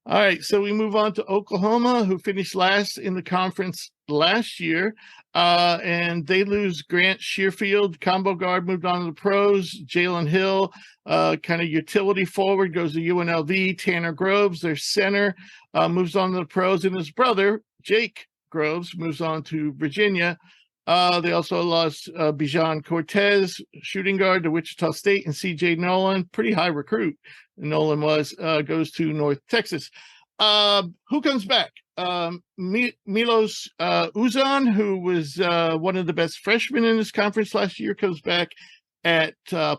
All right, so we move on to Oklahoma, who finished last in the conference last year, and they lose Grant Shearfield, combo guard, moved on to the pros. Jalen Hill, kind of utility forward, goes to UNLV. Tanner Groves, their center, moves on to the pros, and his brother, Jake Groves, moves on to Virginia. They also lost Bijan Cortez, shooting guard, to Wichita State, and C.J. Nolan, pretty high recruit. Nolan goes to North Texas. Who comes back? Milos Uzan, who was one of the best freshmen in this conference last year, comes back at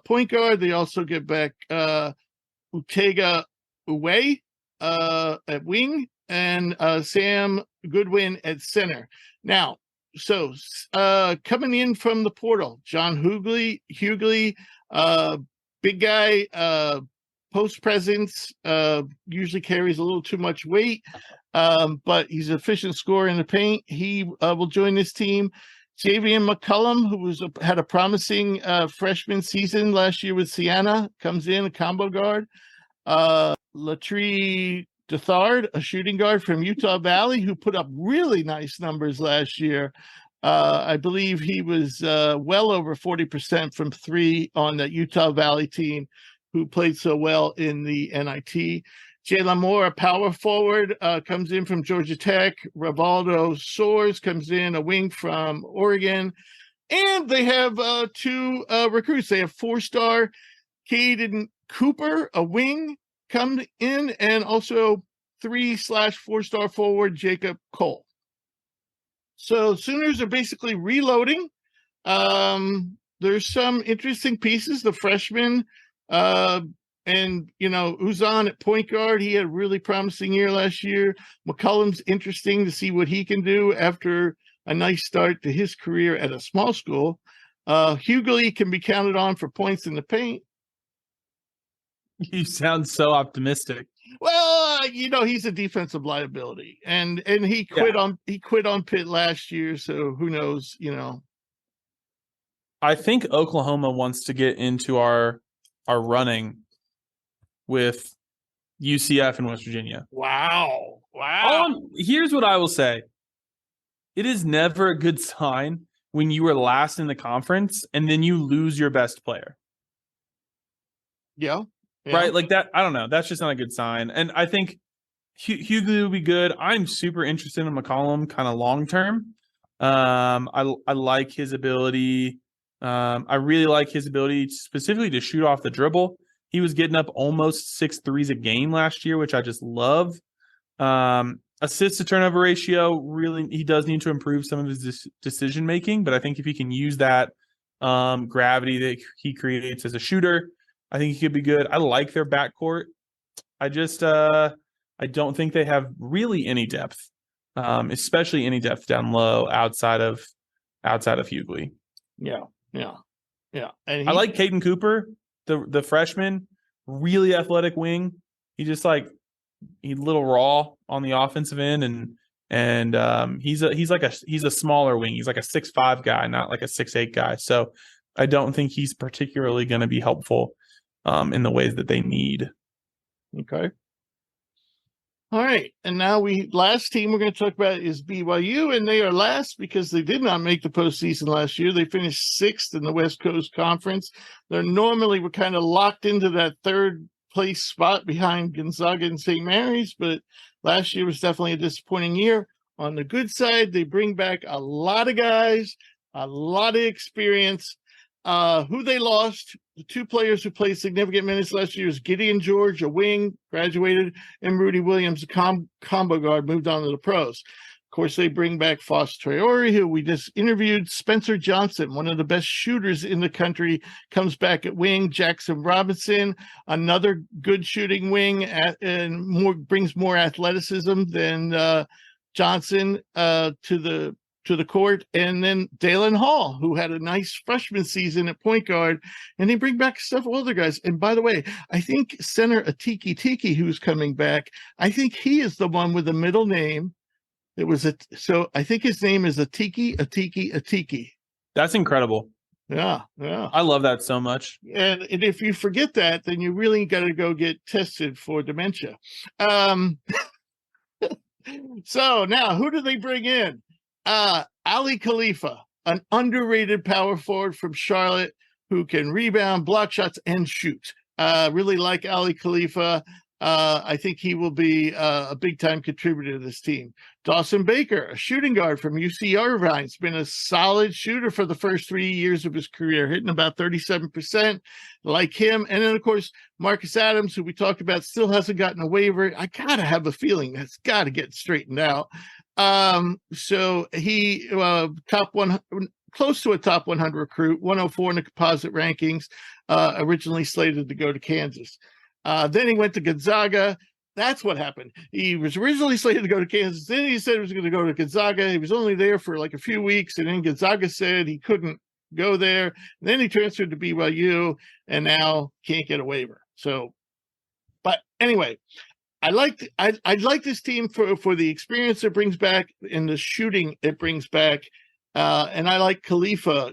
point guard. They also get back Utega Uwe at wing and Sam Goodwin at center. Now, so coming in from the portal, John Hughley, big guy, post presence, usually carries a little too much weight, but he's an efficient scorer in the paint. He will join this team. Javian McCullum, who had a promising freshman season last year with Siena, comes in, a combo guard. Latree Dethard, a shooting guard from Utah Valley, who put up really nice numbers last year. I believe he was well over 40% from 3 on that Utah Valley team, who played so well in the NIT. Jalen Moore, a power forward, comes in from Georgia Tech. Rivaldo Soares comes in, a wing from Oregon. And they have 2 recruits. They have 4-star Caden Cooper, a wing, come in, and also 3/4-star forward Jacob Cole. So Sooners are basically reloading. There's some interesting pieces. The freshman, and Uzan at point guard, he had a really promising year last year. McCullum's interesting to see what he can do after a nice start to his career at a small school. Hughley can be counted on for points in the paint. You sound so optimistic. Well, he's a defensive liability, and he quit on Pitt last year, so who knows? I think Oklahoma wants to get into our running with UCF and West Virginia. Wow. Here's what I will say: it is never a good sign when you were last in the conference and then you lose your best player. Yeah. right? Like that. I don't know. That's just not a good sign. And I think Hughley will be good. I'm super interested in McCollum kind of long term. I like his ability. I really like his ability specifically to shoot off the dribble. He was getting up almost 6 threes a game last year, which I just love. Assist to turnover ratio, really, he does need to improve some of his decision making, but I think if he can use that gravity that he creates as a shooter, I think he could be good. I like their backcourt. I just I don't think they have really any depth, especially any depth down low outside of Hughley. Yeah. And I like Caden Cooper, the freshman, really athletic wing. He just he's a little raw on the offensive end, and he's a smaller wing. He's like a 6'5" guy, not like a 6'8" guy. So I don't think he's particularly going to be helpful in the ways that they need. Okay. All right. And now last team we're going to talk about is BYU, and they are last because they did not make the postseason last year. They finished 6th in the West Coast Conference. They're normally we're kind of locked into that third place spot behind Gonzaga and St. Mary's, but last year was definitely a disappointing year. On the good side, they bring back a lot of guys, a lot of experience. Who they lost, the 2 players who played significant minutes last year is Gideon George, a wing, graduated, and Rudy Williams, a combo guard, moved on to the pros. Of course, they bring back Fousseyni Traore, who we just interviewed. Spencer Johnson, one of the best shooters in the country, comes back at wing. Jackson Robinson, another good shooting wing, and brings more athleticism than Johnson to the court. And then Dalen Hall, who had a nice freshman season at point guard, and they bring back several other guys. And by the way, I think center Atiki, who's coming back, I think he is the one with the middle name. So I think his name is Atiki. That's incredible. Yeah. I love that so much. And if you forget that, then you really got to go get tested for dementia. So now, who do they bring in? Ali Khalifa, an underrated power forward from Charlotte who can rebound, block shots, and shoot. Really like Ali Khalifa. I think he will be a big-time contributor to this team. Dawson Baker, a shooting guard from UC Irvine, has been a solid shooter for the first 3 years of his career, hitting about 37%. Like him. And then, of course, Marcus Adams, who we talked about, still hasn't gotten a waiver. I got to have a feeling that's got to get straightened out. So he close to a top 100 recruit, 104 in the composite rankings, originally slated to go to Kansas. Then he went to Gonzaga. That's what happened. He was originally slated to go to Kansas. Then he said he was going to go to Gonzaga. He was only there for like a few weeks, and then Gonzaga said he couldn't go there. And then he transferred to BYU, and now can't get a waiver. So, but anyway, I like this team for the experience it brings back and the shooting it brings back, and I like Khalifa,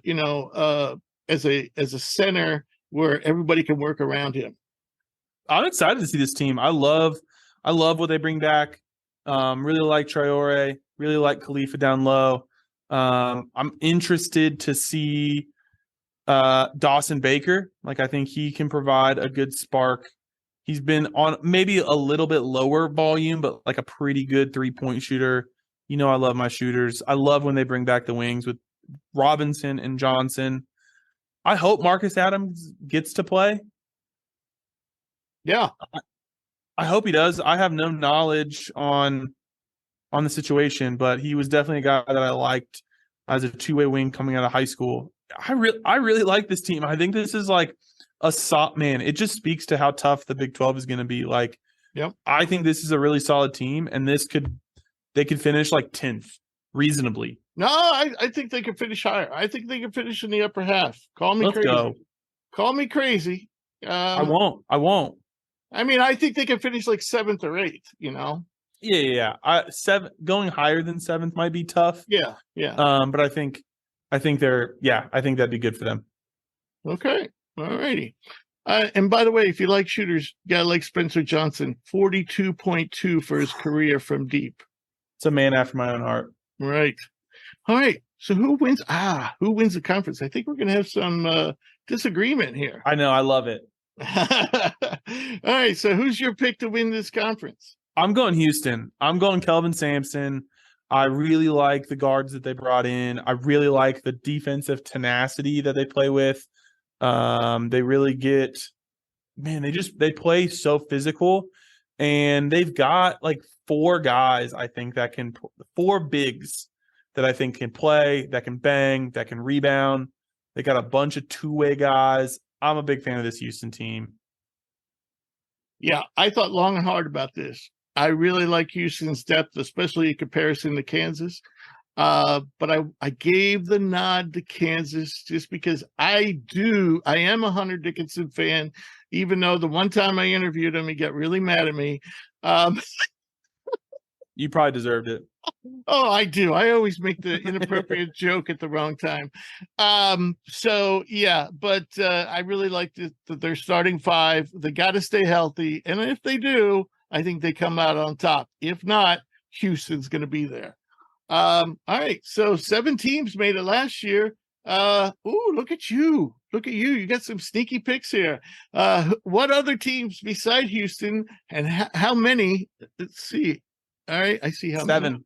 as a center where everybody can work around him. I'm excited to see this team. I love what they bring back. Really like Traore. Really like Khalifa down low. I'm interested to see Dawson Baker. I think he can provide a good spark. He's been on maybe a little bit lower volume, but like a pretty good 3-point shooter. I love my shooters. I love when they bring back the wings with Robinson and Johnson. I hope Marcus Adams gets to play. Yeah. I hope he does. I have no knowledge on the situation, but he was definitely a guy that I liked as a 2-way wing coming out of high school. I really like this team. I think this is like a man. It just speaks to how tough the Big 12 is going to be. Yep. I think this is a really solid team, and they could finish 10th reasonably. No, I think they could finish higher. I think they could finish in the upper half. Call me crazy. Go. Call me crazy. I won't. I mean, I think they could finish 7th or 8th. Yeah. 7 going higher than 7th might be tough. Yeah. But I think that'd be good for them. Okay. All righty. And by the way, if you like shooters, you gotta like Spencer Johnson, 42.2 for his career from deep. It's a man after my own heart. Right. All right. So who wins? Who wins the conference? I think we're gonna have some disagreement here. I know. I love it. All right. So who's your pick to win this conference? I'm going Houston. I'm going Kelvin Sampson. I really like the guards that they brought in. I really like the defensive tenacity that they play with. They really get, man, they play so physical, and they've got like four guys, I think, four bigs that I think can play, that can bang, that can rebound. They got a bunch of two-way guys. I'm a big fan of this Houston team. Yeah, I thought long and hard about this. I really like Houston's depth, especially in comparison to Kansas. But I gave the nod to Kansas just because I am a Hunter Dickinson fan, even though the one time I interviewed him, he got really mad at me. You probably deserved it. Oh, I do. I always make the inappropriate joke at the wrong time. So yeah, but I really like that they're starting five. They got to stay healthy. And if they do, I think they come out on top. If not, Houston's going to be there. All right. So 7 teams made it last year. Look at you. Look at you. You got some sneaky picks here. What other teams beside Houston, and how many? Let's see. All right. I see how 7. many.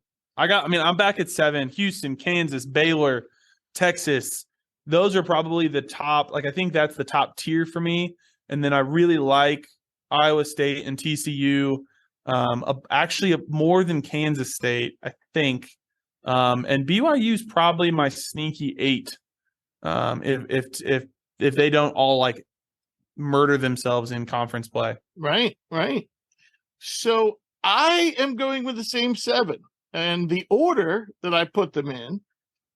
I'm back at 7. Houston, Kansas, Baylor, Texas. Those are probably the top. Like, I think that's the top tier for me. And then I really like Iowa State and TCU. Actually more than Kansas State, I think. And BYU is probably my sneaky 8. If they don't all like murder themselves in conference play. Right. So I am going with the same 7, and the order that I put them in: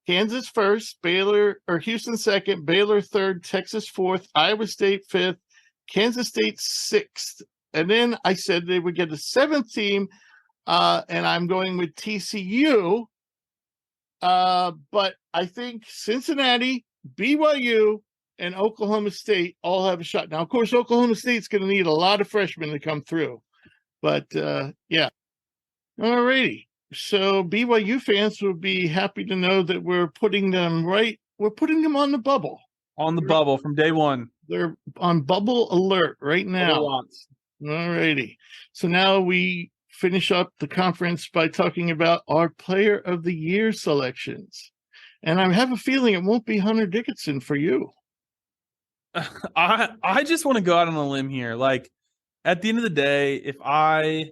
Kansas first, Houston second, Baylor third, Texas fourth, Iowa State fifth, Kansas State 6th. And then I said they would get a 7th team, and I'm going with TCU. But I think Cincinnati, BYU, and Oklahoma State all have a shot. Now, of course, Oklahoma State's going to need a lot of freshmen to come through. But, yeah. All righty. So BYU fans will be happy to know that we're putting them on the bubble. On the bubble from day one. They're on bubble alert right now. All righty. So now we finish up the conference by talking about our player of the year selections. And I have a feeling it won't be Hunter Dickinson for you. I just want to go out on a limb here. Like, at the end of the day, if I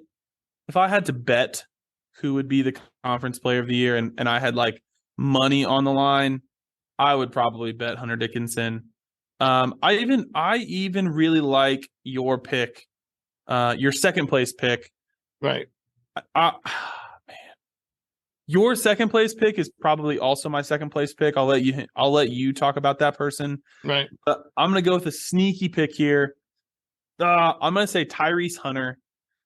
had to bet who would be the conference player of the year, and I had like money on the line, I would probably bet Hunter Dickinson. I even really like your pick, your second place pick. Right. Man, your second place pick is probably also my second place pick. I'll let you talk about that person. Right. But I'm gonna go with a sneaky pick here. I'm gonna say Tyrese Hunter.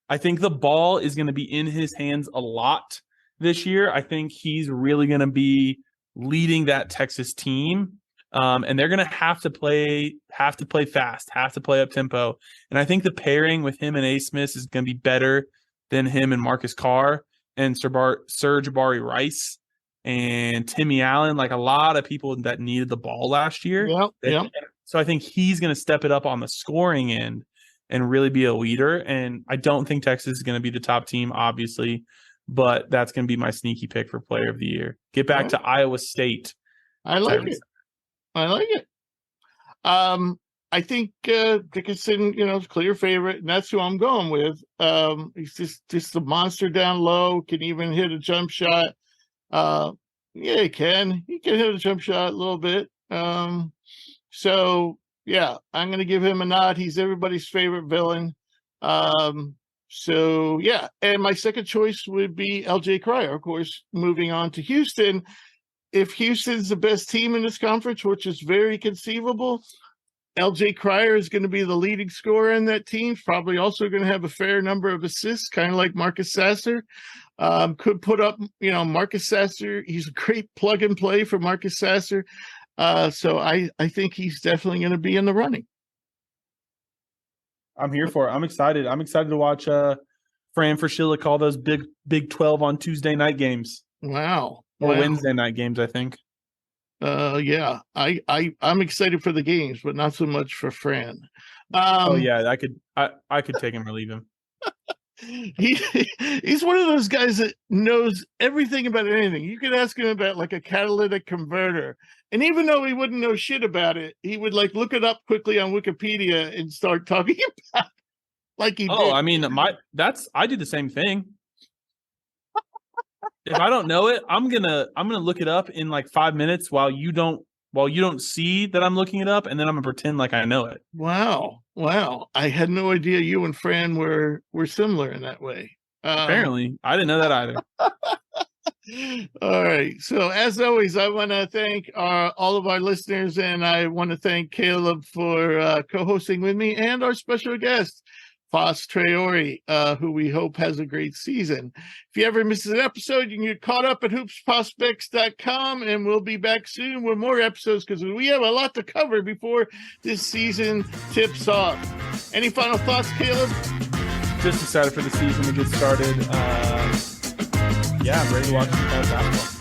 I think the ball is gonna be in his hands a lot this year. I think he's really gonna be leading that Texas team. And they're gonna have to play fast, have to play up tempo. And I think the pairing with him and A. Smith is gonna be better than him and Marcus Carr and Serge Jabari Rice and Timmy Allen, like a lot of people that needed the ball last year. Yeah. So I think he's going to step it up on the scoring end and really be a leader. And I don't think Texas is going to be the top team, obviously, but that's going to be my sneaky pick for player of the year. Get back to Iowa State. I like it. I think Dickinson, is clear favorite, and that's who I'm going with. He's just a monster down low, can even hit a jump shot. Yeah, he can. He can hit a jump shot a little bit. So, yeah, I'm going to give him a nod. He's everybody's favorite villain. So, yeah, and my second choice would be LJ Cryer, of course, moving on to Houston. If Houston's the best team in this conference, which is very conceivable, LJ Cryer is going to be the leading scorer in that team, probably also going to have a fair number of assists, kind of like Marcus Sasser. Could put up, Marcus Sasser. He's a great plug and play for Marcus Sasser. So I think he's definitely going to be in the running. I'm here for it. I'm excited. I'm excited to watch Fran Fraschilla call those Big 12 on Tuesday night games. Wow. Or Wednesday night games, I think. Yeah, I'm excited for the games, but not so much for Fran. Oh yeah, I could take him or leave him. He's one of those guys that knows everything about anything. You could ask him about like a catalytic converter, and even though he wouldn't know shit about it, he would like look it up quickly on Wikipedia and start talking about it like he did. I mean, I do the same thing. If I don't know it, I'm gonna look it up in like 5 minutes while you don't see that I'm looking it up, and then I'm gonna pretend like I know it. Wow. I had no idea you and Fran were similar in that way. Apparently, I didn't know that either. All right. So as always, I want to thank all of our listeners, and I want to thank Caleb for co-hosting with me, and our special guest, Fousseyni Traore, who we hope has a great season. If you ever miss an episode, you can get caught up at hoopsprospects.com, and we'll be back soon with more episodes because we have a lot to cover before this season tips off. Any final thoughts, Caleb? Just excited for the season to get started. Yeah, I'm ready to watch some college basketball.